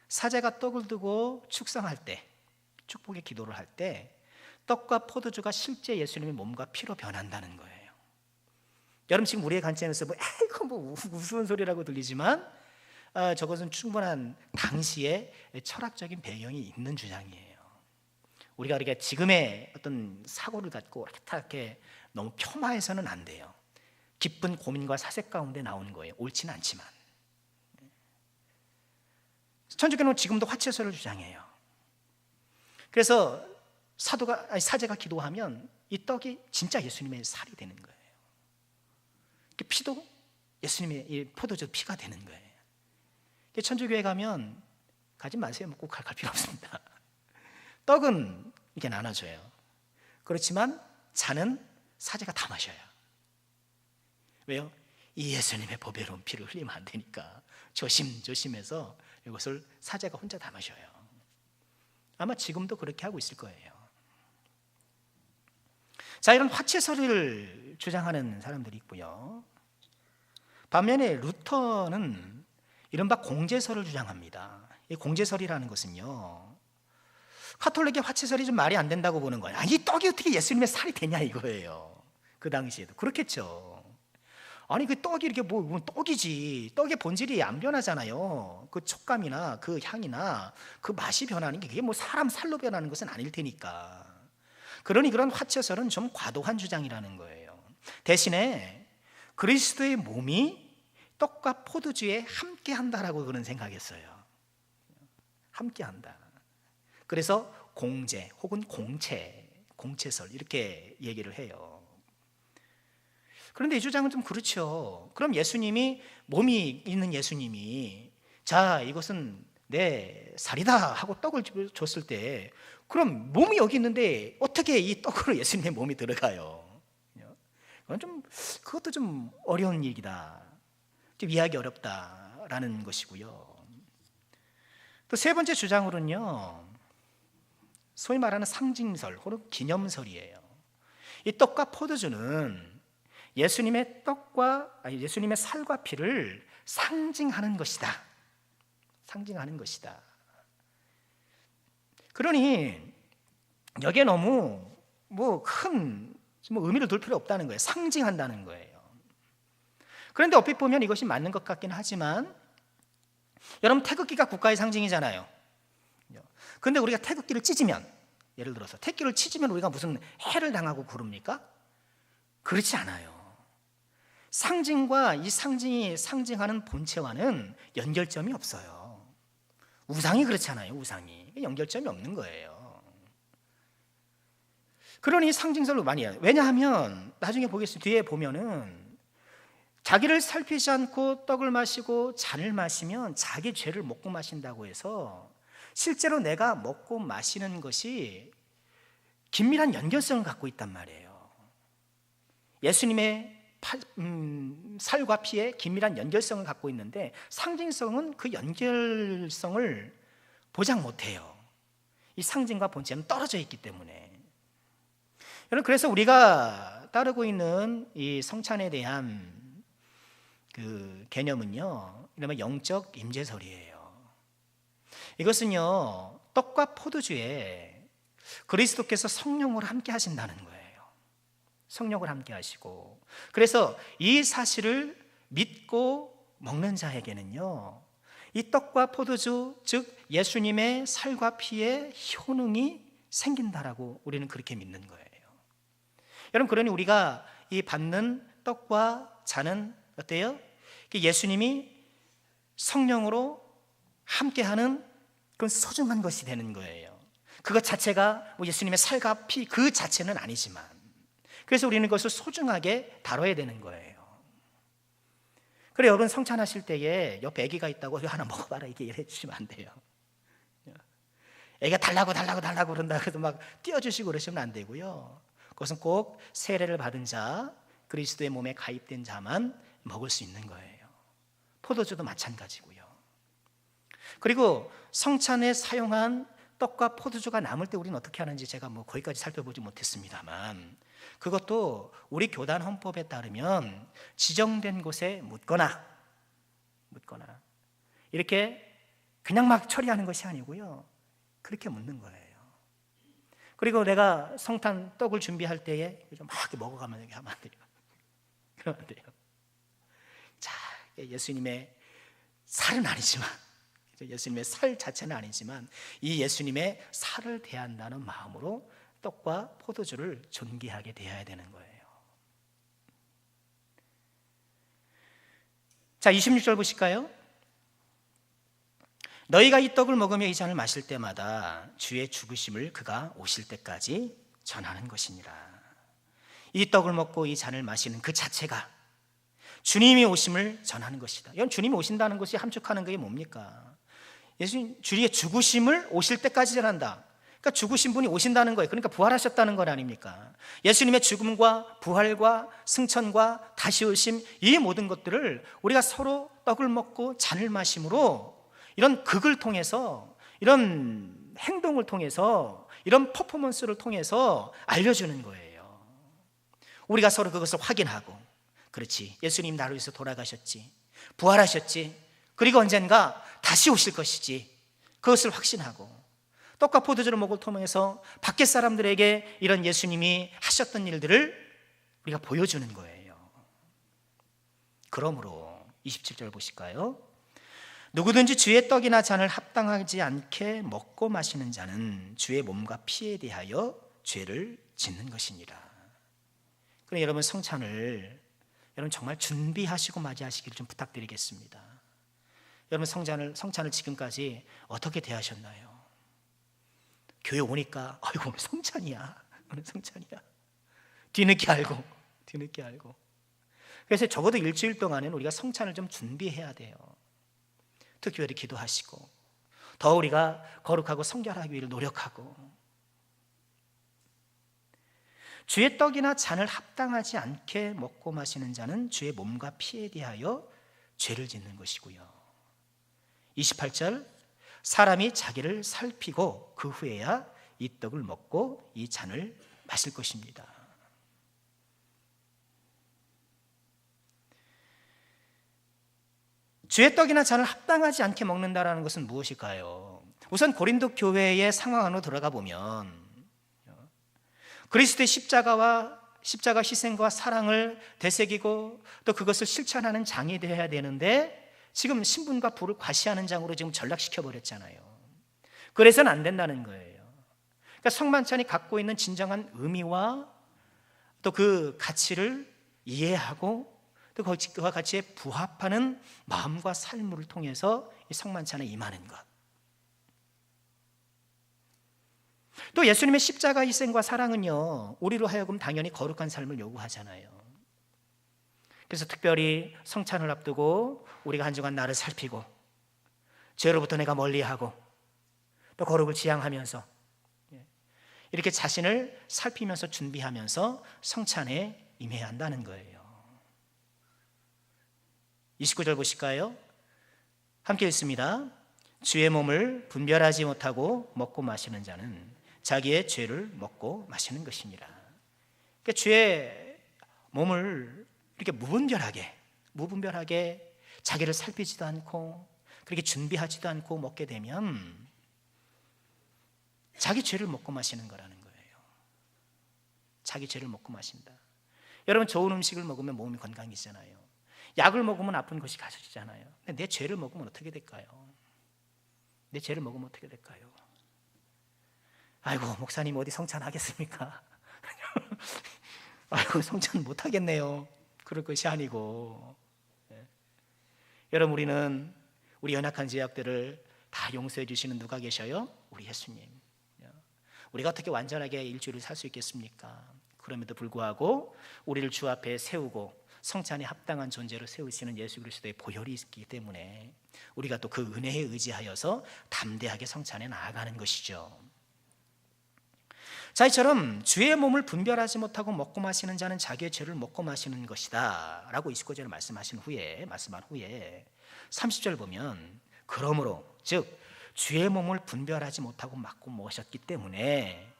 사제가 떡을 두고 축성할 때, 축복의 기도를 할 때 떡과 포도주가 실제 예수님의 몸과 피로 변한다는 거예요. 여러분, 지금 우리의 관점에서 이거 뭐 우스운 소리라고 들리지만, 저것은 충분한 당시의 철학적인 배경이 있는 주장이에요. 우리가 이렇게 지금의 어떤 사고를 갖고 이렇게 너무 폄하해서는 안 돼요. 깊은 고민과 사색 가운데 나오는 거예요. 옳지는 않지만. 천주교는 지금도 화채설을 주장해요. 그래서 사제가 기도하면 이 떡이 진짜 예수님의 살이 되는 거예요. 피도 예수님의 이 포도주 피가 되는 거예요. 천주교에 가면 가지 마세요. 꼭 갈 필요 없습니다. 떡은 이렇게 나눠줘요. 그렇지만 잔은 사제가 다 마셔요. 왜요? 이 예수님의 보배로운 피를 흘리면 안 되니까 조심해서 이것을 사제가 혼자 다 마셔요. 아마 지금도 그렇게 하고 있을 거예요. 자, 이런 화채설을 주장하는 사람들이 있고요. 반면에 루터는 이른바 공제설을 주장합니다. 이 공제설이라는 것은요, 카톨릭의 화채설이 좀 말이 안 된다고 보는 거예요. 이 떡이 어떻게 예수님의 살이 되냐 이거예요. 그 당시에도 그렇겠죠. 아니 그 떡이 이렇게 뭐 떡이지, 떡의 본질이 안 변하잖아요. 그 촉감이나 그 향이나 그 맛이 변하는 게 그게 뭐 사람 살로 변하는 것은 아닐 테니까. 그러니 그런 화채설은 좀 과도한 주장이라는 거예요. 대신에 그리스도의 몸이 떡과 포도주에 함께 한다라고 그런 생각했어요. 함께 한다. 그래서 공제 혹은 공채설 이렇게 얘기를 해요. 그런데 이 주장은 좀 그렇죠. 그럼 예수님이, 몸이 있는 예수님이 자 이것은 내 살이다 하고 떡을 줬을 때 그럼 몸이 여기 있는데 어떻게 이 떡으로 예수님의 몸이 들어가요? 그것도 좀 어려운 얘기다. 좀 이해하기 어렵다라는 것이고요. 또 세 번째 주장으로는요, 소위 말하는 상징설 혹은 기념설이에요. 이 떡과 포도주는 예수님의 살과 피를 상징하는 것이다. 상징하는 것이다. 그러니 여기에 너무 큰 의미를 둘 필요 없다는 거예요. 상징한다는 거예요. 그런데 얼핏 보면 이것이 맞는 것 같긴 하지만, 여러분 태극기가 국가의 상징이잖아요. 그런데 우리가 태극기를 찢으면, 예를 들어서 태극기를 찢으면 우리가 무슨 해를 당하고 그럽니까? 그렇지 않아요. 상징과 이 상징이 상징하는 본체와는 연결점이 없어요. 우상이 그렇잖아요. 우상이 연결점이 없는 거예요. 그러니 상징설로 많이 해요. 왜냐하면 나중에 보겠습니다. 뒤에 보면은 자기를 살피지 않고 떡을 마시고 잔을 마시면 자기 죄를 먹고 마신다고 해서 실제로 내가 먹고 마시는 것이 긴밀한 연결성을 갖고 있단 말이에요. 예수님의 살과 피에 긴밀한 연결성을 갖고 있는데 상징성은 그 연결성을 보장 못해요. 이 상징과 본체는 떨어져 있기 때문에. 여러분, 그래서 우리가 따르고 있는 이 성찬에 대한 그 개념은요, 이러면 영적 임재설이에요. 이것은요, 떡과 포도주에 그리스도께서 성령으로 함께 하신다는 거예요. 성령을 함께 하시고, 그래서 이 사실을 믿고 먹는 자에게는요, 이 떡과 포도주, 즉 예수님의 살과 피의 효능이 생긴다라고 우리는 그렇게 믿는 거예요. 여러분, 그러니 우리가 이 받는 떡과 잔은 어때요? 예수님이 성령으로 함께하는 그런 소중한 것이 되는 거예요. 그것 자체가 예수님의 살과 피 그 자체는 아니지만, 그래서 우리는 그것을 소중하게 다뤄야 되는 거예요. 그래, 여러분 성찬하실 때에 옆에 아기가 있다고 하나 먹어봐라 이렇게 얘기해 주시면 안 돼요. 애가 달라고 그런다 그래도 막 띄워주시고 그러시면 안 되고요. 그것은 꼭 세례를 받은 자, 그리스도의 몸에 가입된 자만 먹을 수 있는 거예요. 포도주도 마찬가지고요. 그리고 성찬에 사용한 떡과 포도주가 남을 때 우리는 어떻게 하는지 제가 거기까지 살펴보지 못했습니다만, 그것도 우리 교단 헌법에 따르면 지정된 곳에 묻거나 이렇게 그냥 막 처리하는 것이 아니고요, 그렇게 묻는 거예요. 그리고 내가 성탄 떡을 준비할 때에 막 먹어가면 이렇게 하면 안 돼요. 그러면 안 돼요. 자, 예수님의 살은 아니지만, 예수님의 살 자체는 아니지만 이 예수님의 살을 대한다는 마음으로 떡과 포도주를 존귀하게 대해야 되는 거예요. 자, 26절 보실까요? 너희가 이 떡을 먹으며 이 잔을 마실 때마다 주의 죽으심을 그가 오실 때까지 전하는 것이니라. 이 떡을 먹고 이 잔을 마시는 그 자체가 주님이 오심을 전하는 것이다. 이건 주님이 오신다는 것이 함축하는 게 뭡니까? 예수님 주의 죽으심을 오실 때까지 전한다. 그러니까 죽으신 분이 오신다는 거예요. 그러니까 부활하셨다는 것 아닙니까? 예수님의 죽음과 부활과 승천과 다시 오심, 이 모든 것들을 우리가 서로 떡을 먹고 잔을 마심으로 이런 극을 통해서, 이런 행동을 통해서, 이런 퍼포먼스를 통해서 알려주는 거예요. 우리가 서로 그것을 확인하고, 그렇지, 예수님 나를 위해서 돌아가셨지, 부활하셨지, 그리고 언젠가 다시 오실 것이지, 그것을 확신하고, 떡과 포도주를 먹을 통해서 밖에 사람들에게 이런 예수님이 하셨던 일들을 우리가 보여주는 거예요. 그러므로 27절 보실까요? 누구든지 주의 떡이나 잔을 합당하지 않게 먹고 마시는 자는 주의 몸과 피에 대하여 죄를 짓는 것이니라. 그럼 여러분, 성찬을 여러분 정말 준비하시고 맞이하시기를 좀 부탁드리겠습니다. 여러분, 성찬을 지금까지 어떻게 대하셨나요? 교회 오니까 아이고 오늘 성찬이야, 오늘 성찬이야, 뒤늦게 알고. 그래서 적어도 일주일 동안은 우리가 성찬을 좀 준비해야 돼요. 특별히 기도하시고, 더 우리가 거룩하고 성결하기 위해 노력하고, 주의 떡이나 잔을 합당하지 않게 먹고 마시는 자는 주의 몸과 피에 대하여 죄를 짓는 것이고요. 28절, 사람이 자기를 살피고 그 후에야 이 떡을 먹고 이 잔을 마실 것입니다. 주의 떡이나 잔을 합당하지 않게 먹는다라는 것은 무엇일까요? 우선 고린도 교회의 상황 안으로 들어가 보면 그리스도의 십자가 희생과 사랑을 되새기고 또 그것을 실천하는 장이 되어야 되는데, 지금 신분과 부를 과시하는 장으로 지금 전락시켜 버렸잖아요. 그래서는 안 된다는 거예요. 그러니까 성만찬이 갖고 있는 진정한 의미와 또 그 가치를 이해하고 또 그와 가치에 부합하는 마음과 삶을 통해서 이 성만찬에 임하는 것. 또 예수님의 십자가 희생과 사랑은요, 우리로 하여금 당연히 거룩한 삶을 요구하잖아요. 그래서 특별히 성찬을 앞두고 우리가 한 주간 나를 살피고 죄로부터 내가 멀리하고 또 거룩을 지향하면서 이렇게 자신을 살피면서 준비하면서 성찬에 임해야 한다는 거예요. 29절 보실까요? 함께 읽습니다. 주의 몸을 분별하지 못하고 먹고 마시는 자는 자기의 죄를 먹고 마시는 것이니라. 그러니까 주의 몸을 이렇게 무분별하게 자기를 살피지도 않고 그렇게 준비하지도 않고 먹게 되면 자기 죄를 먹고 마시는 거라는 거예요. 자기 죄를 먹고 마신다. 여러분, 좋은 음식을 먹으면 몸이 건강해지잖아요. 약을 먹으면 아픈 것이 가셔지잖아요. 근데 내 죄를 먹으면 어떻게 될까요? 내 죄를 먹으면 어떻게 될까요? 아이고, 목사님 어디 성찬 하겠습니까? 아이고, 성찬 못 하겠네요. 그럴 것이 아니고, 여러분, 우리 연약한 죄악들을 다 용서해 주시는 누가 계셔요? 우리 예수님. 우리가 어떻게 완전하게 일주일을 살 수 있겠습니까? 그럼에도 불구하고 우리를 주 앞에 세우고 성찬에 합당한 존재로 세우시는 예수 그리스도의 보혈이 있기 때문에 우리가 또 그 은혜에 의지하여서 담대하게 성찬에 나아가는 것이죠. 자, 이처럼 주의 몸을 분별하지 못하고 먹고 마시는 자는 자기의 죄를 먹고 마시는 것이다 라고 29절을 말씀한 후에 30절 보면, 그러므로 즉 주의 몸을 분별하지 못하고 먹고 마셨기 때문에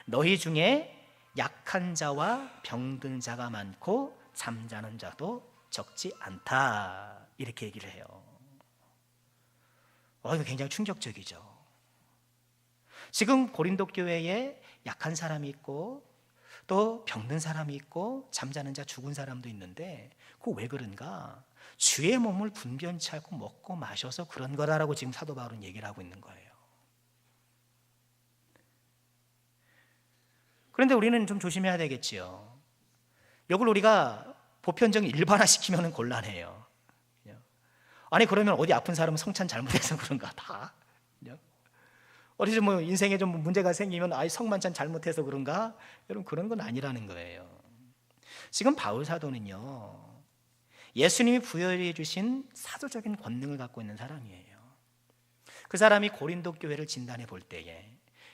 너희 중에 약한 자와 병든 자가 많고 잠자는 자도 적지 않다, 이렇게 얘기를 해요. 이거 굉장히 충격적이죠. 지금 고린도 교회에 약한 사람이 있고 또 병든 사람이 있고 잠자는 자, 죽은 사람도 있는데 그거 왜 그런가? 주의 몸을 분변치 않고 먹고 마셔서 그런 거라라고 지금 사도 바울은 얘기를 하고 있는 거예요. 그런데 우리는 좀 조심해야 되겠지요. 이걸 우리가 보편적인 일반화시키면 곤란해요. 아니, 그러면 어디 아픈 사람은 성찬 잘못해서 그런가? 다 어디서 뭐 인생에 좀 문제가 생기면 성만찬 잘못해서 그런가? 여러분, 그런 건 아니라는 거예요. 지금 바울 사도는요, 예수님이 부여해 주신 사도적인 권능을 갖고 있는 사람이에요. 그 사람이 고린도 교회를 진단해 볼 때에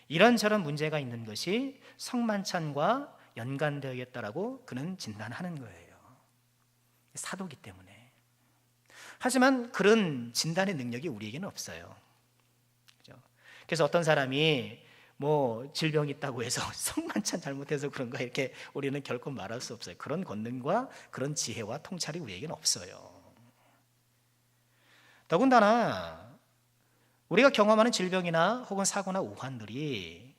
이런저런 문제가 있는 것이 성만찬과 연관되어 있다라고 그는 진단하는 거예요. 사도기 때문에. 하지만 그런 진단의 능력이 우리에게는 없어요. 그래서 어떤 사람이 뭐 질병이 있다고 해서 성만찬 잘못해서 그런가 이렇게 우리는 결코 말할 수 없어요. 그런 권능과 그런 지혜와 통찰이 우리에게는 없어요. 더군다나 우리가 경험하는 질병이나 혹은 사고나 우환들이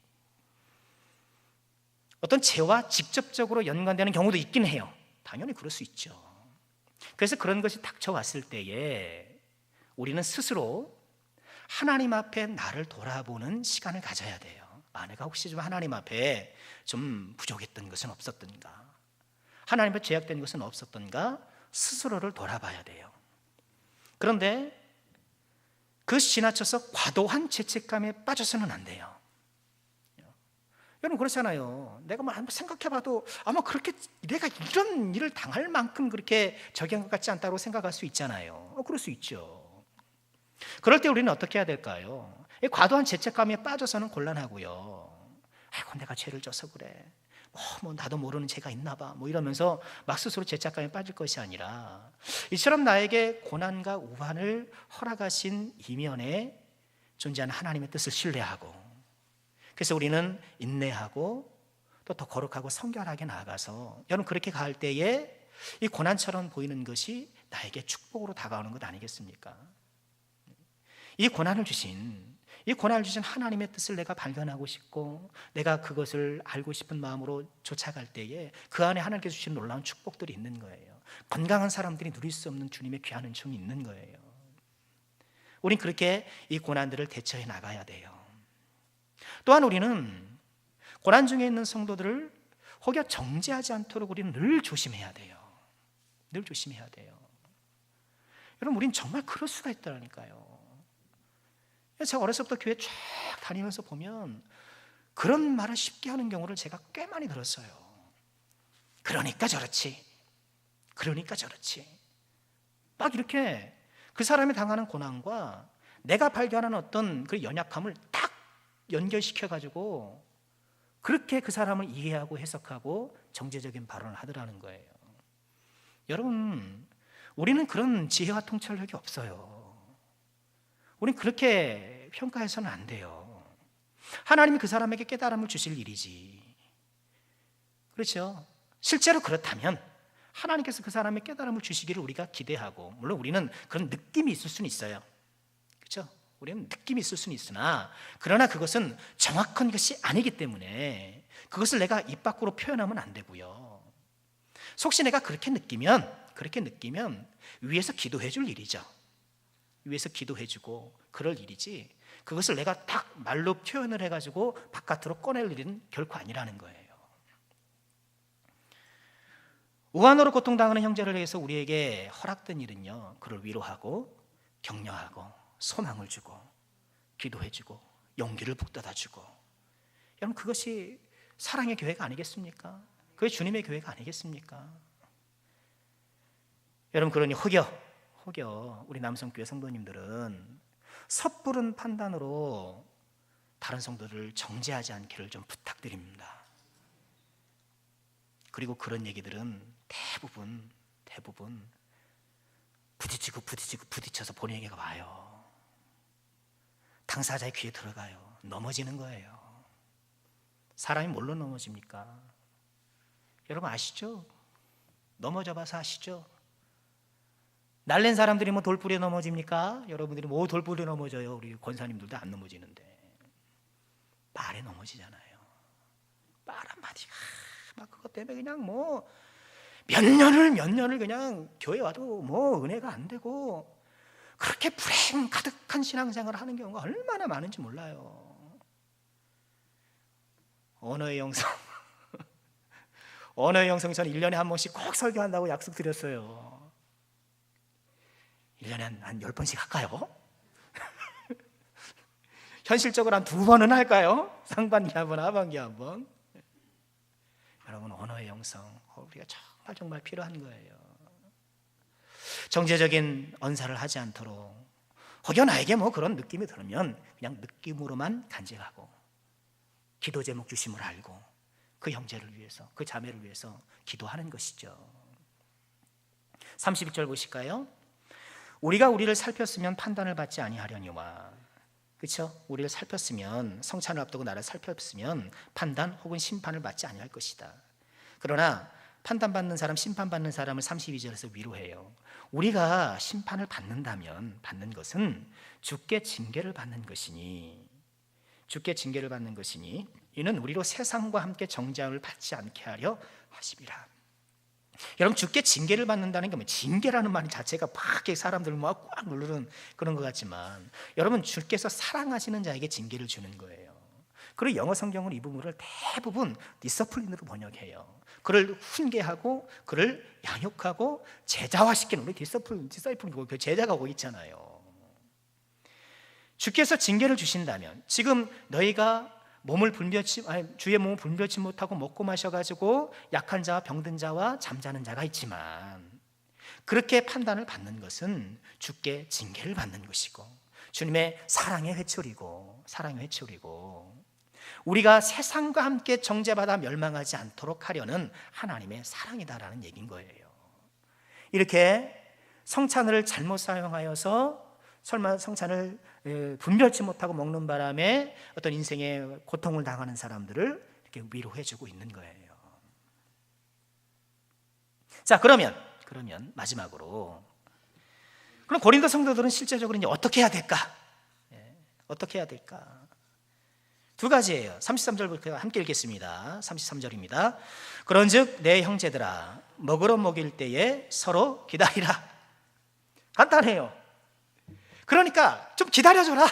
어떤 죄와 직접적으로 연관되는 경우도 있긴 해요. 당연히 그럴 수 있죠. 그래서 그런 것이 닥쳐왔을 때에 우리는 스스로 하나님 앞에 나를 돌아보는 시간을 가져야 돼요. 내가 혹시 좀 하나님 앞에 좀 부족했던 것은 없었던가, 하나님 앞에 죄악된 것은 없었던가, 스스로를 돌아봐야 돼요. 그런데 그것이 지나쳐서 과도한 죄책감에 빠져서는 안 돼요. 여러분 그렇잖아요. 내가 뭐 한번 생각해봐도 아마 그렇게 내가 이런 일을 당할 만큼 그렇게 저기한 것 같지 않다고 생각할 수 있잖아요. 그럴 수 있죠. 그럴 때 우리는 어떻게 해야 될까요? 과도한 죄책감에 빠져서는 곤란하고요. 아이고 내가 죄를 져서 그래. 뭐 나도 모르는 죄가 있나 봐. 뭐 이러면서 막 스스로 죄책감에 빠질 것이 아니라 이처럼 나에게 고난과 우환을 허락하신 이면에 존재하는 하나님의 뜻을 신뢰하고, 그래서 우리는 인내하고 또 더 거룩하고 성결하게 나아가서, 여러분 그렇게 갈 때에 이 고난처럼 보이는 것이 나에게 축복으로 다가오는 것 아니겠습니까? 이 고난을 주신 하나님의 뜻을 내가 발견하고 싶고 내가 그것을 알고 싶은 마음으로 쫓아갈 때에 그 안에 하나님께서 주신 놀라운 축복들이 있는 거예요. 건강한 사람들이 누릴 수 없는 주님의 귀한 은총이 있는 거예요. 우린 그렇게 이 고난들을 대처해 나가야 돼요. 또한 우리는 고난 중에 있는 성도들을 혹여 정죄하지 않도록 우리는 늘 조심해야 돼요. 늘 조심해야 돼요. 여러분 우린 정말 그럴 수가 있다니까요. 제가 어렸을 때부터 교회 쫙 다니면서 보면 그런 말을 쉽게 하는 경우를 제가 꽤 많이 들었어요. 그러니까 저렇지. 그러니까 저렇지. 막 이렇게 그 사람이 당하는 고난과 내가 발견하는 어떤 그 연약함을 딱 연결시켜가지고 그렇게 그 사람을 이해하고 해석하고 정죄적인 발언을 하더라는 거예요. 여러분, 우리는 그런 지혜와 통찰력이 없어요. 우리는 그렇게 평가해서는 안 돼요. 하나님이 그 사람에게 깨달음을 주실 일이지. 그렇죠? 실제로 그렇다면 하나님께서 그 사람의 깨달음을 주시기를 우리가 기대하고, 물론 우리는 그런 느낌이 있을 수는 있어요. 그렇죠? 우리는 느낌이 있을 수는 있으나, 그러나 그것은 정확한 것이 아니기 때문에 그것을 내가 입 밖으로 표현하면 안 되고요. 혹시 내가 그렇게 느끼면 위에서 기도해 줄 일이죠. 위에서 기도해 주고 그럴 일이지, 그것을 내가 딱 말로 표현을 해가지고 바깥으로 꺼낼 일은 결코 아니라는 거예요. 우환으로 고통당하는 형제를 위해서 우리에게 허락된 일은요, 그를 위로하고 격려하고 소망을 주고 기도해주고 용기를 북돋아주고, 여러분 그것이 사랑의 교회가 아니겠습니까? 그게 주님의 교회가 아니겠습니까? 여러분 그러니 혹여 우리 남성교회 성도님들은 섣부른 판단으로 다른 성도들을 정죄하지 않기를 좀 부탁드립니다. 그리고 그런 얘기들은 대부분 부딪혀서 본인에게 와요. 당사자의 귀에 들어가요. 넘어지는 거예요. 사람이 뭘로 넘어집니까? 여러분 아시죠? 넘어져 봐서 아시죠? 날랜 사람들이 뭐 돌부리에 넘어집니까? 여러분들이 뭐 돌부리에 넘어져요? 우리 권사님들도 안 넘어지는데 말에 넘어지잖아요. 말 한마디가 막 그것 때문에 그냥 뭐 몇 년을 그냥 교회 와도 뭐 은혜가 안 되고 그렇게 불행 가득한 신앙생활을 하는 경우가 얼마나 많은지 몰라요. 언어의 영성 저는 1년에 한 번씩 꼭 설교한다고 약속드렸어요. 1년에 한 10번씩 할까요? 현실적으로 한 2번은 할까요? 상반기 한 번, 하반기 한 번. 여러분 언어의 영성 우리가 정말 필요한 거예요. 정제적인 언사를 하지 않도록, 혹여 나에게 뭐 그런 느낌이 들면 그냥 느낌으로만 간직하고 기도 제목 주심을 알고 그 형제를 위해서, 그 자매를 위해서 기도하는 것이죠. 31절 보실까요? 우리가 우리를 살폈으면 판단을 받지 아니하려니와 그렇죠? 우리를 살폈으면, 성찬을 앞두고 나를 살폈으면 판단 혹은 심판을 받지 아니할 것이다. 그러나 판단받는 사람, 심판받는 사람을 32절에서 위로해요. 우리가 심판을 받는 것은 주께 징계를 받는 것이니, 주께 징계를 받는 것이니 이는 우리로 세상과 함께 정죄함을 받지 않게 하려 하심이라. 여러분, 주께 징계를 받는다는 게 뭐, 징계라는 말 자체가 막 사람들 막 꽉 누르는 그런 것 같지만, 여러분, 주께서 사랑하시는 자에게 징계를 주는 거예요. 그리고 영어 성경은 이 부분을 대부분 디서플린으로 번역해요. 그를 훈계하고 그를 양육하고 제자화시키는, 우리 디서플린, 그 제자가 거기 있잖아요. 주께서 징계를 주신다면, 지금 너희가 주의 몸을 분별치 못하고 먹고 마셔가지고 약한 자와 병든 자와 잠자는 자가 있지만, 그렇게 판단을 받는 것은 주께 징계를 받는 것이고 주님의 사랑의 회초리고 우리가 세상과 함께 정죄받아 멸망하지 않도록 하려는 하나님의 사랑이다라는 얘기인 거예요. 이렇게 성찬을 잘못 사용하여서 설마 성찬을 분별치 못하고 먹는 바람에 어떤 인생의 고통을 당하는 사람들을 이렇게 위로해주고 있는 거예요. 자, 그러면 마지막으로, 그럼 고린도 성도들은 실제적으로 이제 어떻게 해야 될까? 어떻게 해야 될까? 두 가지예요. 33절부터 함께 읽겠습니다. 33절입니다. 그런즉 내 형제들아, 먹으러 먹일 때에 서로 기다리라. 간단해요. 그러니까 좀 기다려줘라.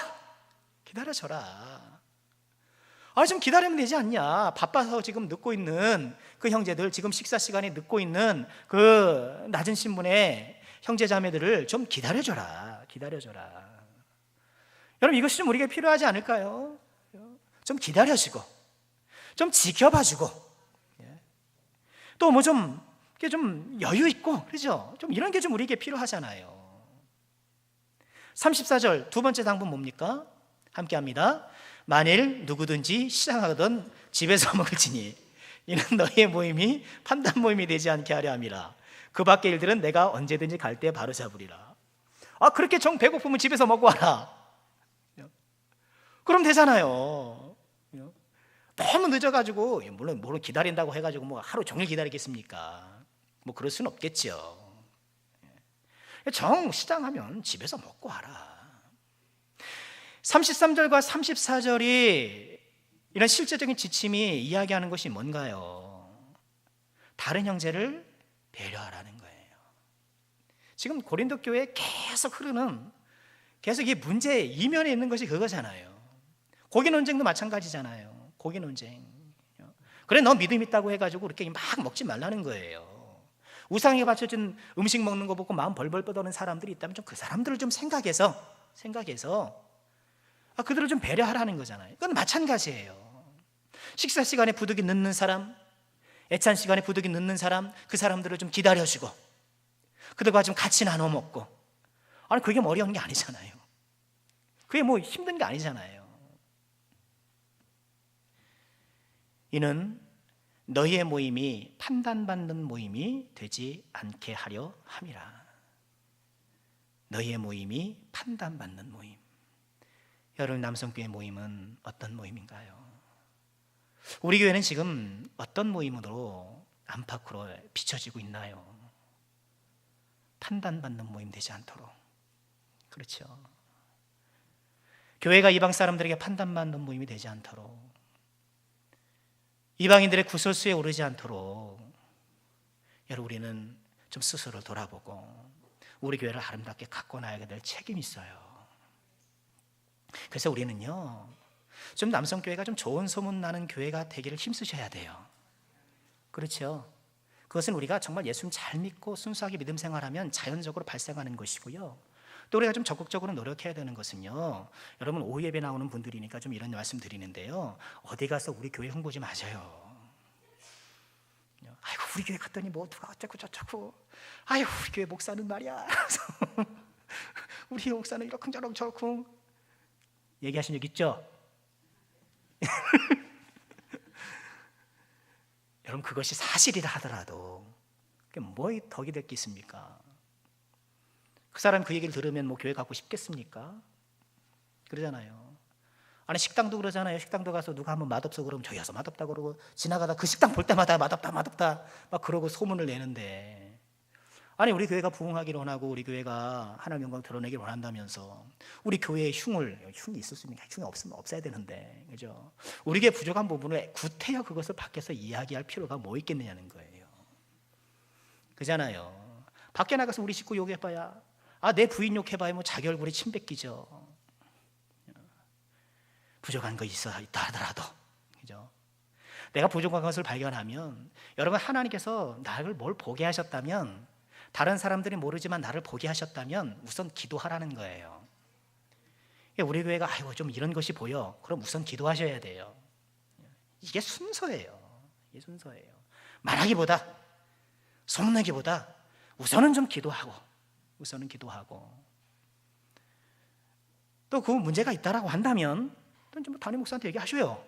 좀 기다리면 되지 않냐. 바빠서 지금 늦고 있는 그 형제들, 지금 식사 시간에 늦고 있는 그 낮은 신분의 형제 자매들을 좀 기다려줘라. 여러분, 이것이 좀 우리에게 필요하지 않을까요? 좀 기다려주고, 좀 지켜봐주고, 또 뭐 좀 여유 있고, 그렇죠? 좀 이런 게 좀 우리에게 필요하잖아요. 34절 두 번째 당분 뭡니까? 함께 합니다. 만일 누구든지 시장하거든 집에서 먹을지니 이는 너희의 모임이 판단 모임이 되지 않게 하려 함이라. 그 밖의 일들은 내가 언제든지 갈 때 바로 잡으리라. 그렇게 정 배고프면 집에서 먹고 와라. 그럼 되잖아요. 너무 늦어가지고, 물론 기다린다고 해가지고 뭐 하루 종일 기다리겠습니까? 뭐 그럴 수는 없겠죠. 정 시장하면 집에서 먹고 와라. 33절과 34절이 이런 실제적인 지침이 이야기하는 것이 뭔가요? 다른 형제를 배려하라는 거예요. 지금 고린도 교회에 계속 이 문제 이면에 있는 것이 그거잖아요. 고기 논쟁도 마찬가지잖아요. 고기 논쟁. 그래, 너 믿음 있다고 해가지고 그렇게 막 먹지 말라는 거예요. 우상에 바쳐진 음식 먹는 거 보고 마음 벌벌 떠도는 사람들이 있다면 좀 그 사람들을 좀 생각해서 그들을 좀 배려하라는 거잖아요. 그건 마찬가지예요. 식사 시간에 부득이 늦는 사람, 애찬 시간에 부득이 늦는 사람, 그 사람들을 좀 기다려주고 그들과 좀 같이 나눠 먹고. 그게 뭐 어려운 게 아니잖아요. 그게 뭐 힘든 게 아니잖아요. 이는 너희의 모임이 판단받는 모임이 되지 않게 하려 함이라. 너희의 모임이 판단받는 모임. 여러분, 남성교회 모임은 어떤 모임인가요? 우리 교회는 지금 어떤 모임으로 안팎으로 비춰지고 있나요? 판단받는 모임 되지 않도록. 그렇죠. 교회가 이방 사람들에게 판단받는 모임이 되지 않도록, 이방인들의 구설수에 오르지 않도록, 여러분, 우리는 좀 스스로 돌아보고 우리 교회를 아름답게 갖고 나가야 될 책임이 있어요. 그래서 우리는요, 좀 남성교회가 좀 좋은 소문 나는 교회가 되기를 힘쓰셔야 돼요. 그렇죠? 그것은 우리가 정말 예수님 잘 믿고 순수하게 믿음 생활하면 자연적으로 발생하는 것이고요. 또 우리가 좀 적극적으로 노력해야 되는 것은요, 여러분 오후 예배 나오는 분들이니까 좀 이런 말씀 드리는데요, 어디 가서 우리 교회 홍보 좀 하세요. 아이고, 우리 교회 갔더니 뭐 누가 어쩌고 저쩌고, 아이고, 우리 교회 목사는 말이야, 우리 목사는 이렇쿵 저렇쿵 얘기하신 적 있죠? 여러분, 그것이 사실이라 하더라도 그게 뭐 덕이 될 게 있습니까? 그 사람 그 얘기를 들으면 뭐 교회 가고 싶겠습니까? 그러잖아요. 아니 식당도 그러잖아요. 식당도 가서 누가 한번 맛없어 그러면 저기 가서 맛없다 그러고 지나가다 그 식당 볼 때마다 맛없다 맛없다 막 그러고 소문을 내는데, 아니 우리 교회가 부흥하기를 원하고 우리 교회가 하나님 영광 드러내기를 원한다면서 우리 교회에 흉이 있을 수 있는 게 흉이 없으면 없어야 되는데, 그죠? 우리 교회 부족한 부분을 구태여 그것을 밖에서 이야기할 필요가 뭐 있겠느냐는 거예요. 그잖아요. 밖에 나가서 우리 식구 욕해봐야, 내 부인 욕해봐야 뭐 자기 얼굴에 침 뱉기죠. 부족한 거 있다 하더라도, 그죠? 내가 부족한 것을 발견하면, 여러분 하나님께서 나를 뭘 보게 하셨다면, 다른 사람들이 모르지만 나를 보게 하셨다면 우선 기도하라는 거예요. 우리 교회가 아이고 좀 이런 것이 보여, 그럼 우선 기도하셔야 돼요. 이게 순서예요. 이게 순서예요. 말하기보다, 소문내기보다 우선은 좀 기도하고, 또 그 문제가 있다라고 한다면 또 좀 담임 목사한테 얘기하셔요.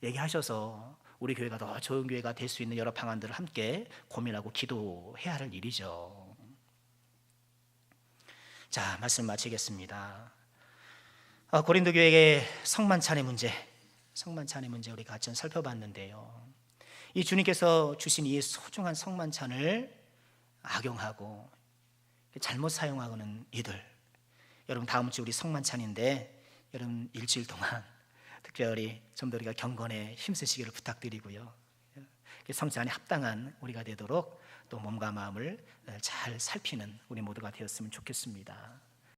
얘기하셔서 우리 교회가 더 좋은 교회가 될 수 있는 여러 방안들을 함께 고민하고 기도해야 할 일이죠. 자, 말씀 마치겠습니다. 고린도 교회의 성만찬의 문제 우리가 같이 살펴봤는데요. 이 주님께서 주신 이 소중한 성만찬을 악용하고 잘못 사용하고는 이들, 여러분 다음 주 우리 성만찬인데 여러분 일주일 동안 특별히 좀 더 우리가 경건에 힘쓰시기를 부탁드리고요. 성찬에 합당한 우리가 되도록 또 몸과 마음을 잘 살피는 우리 모두가 되었으면 좋겠습니다.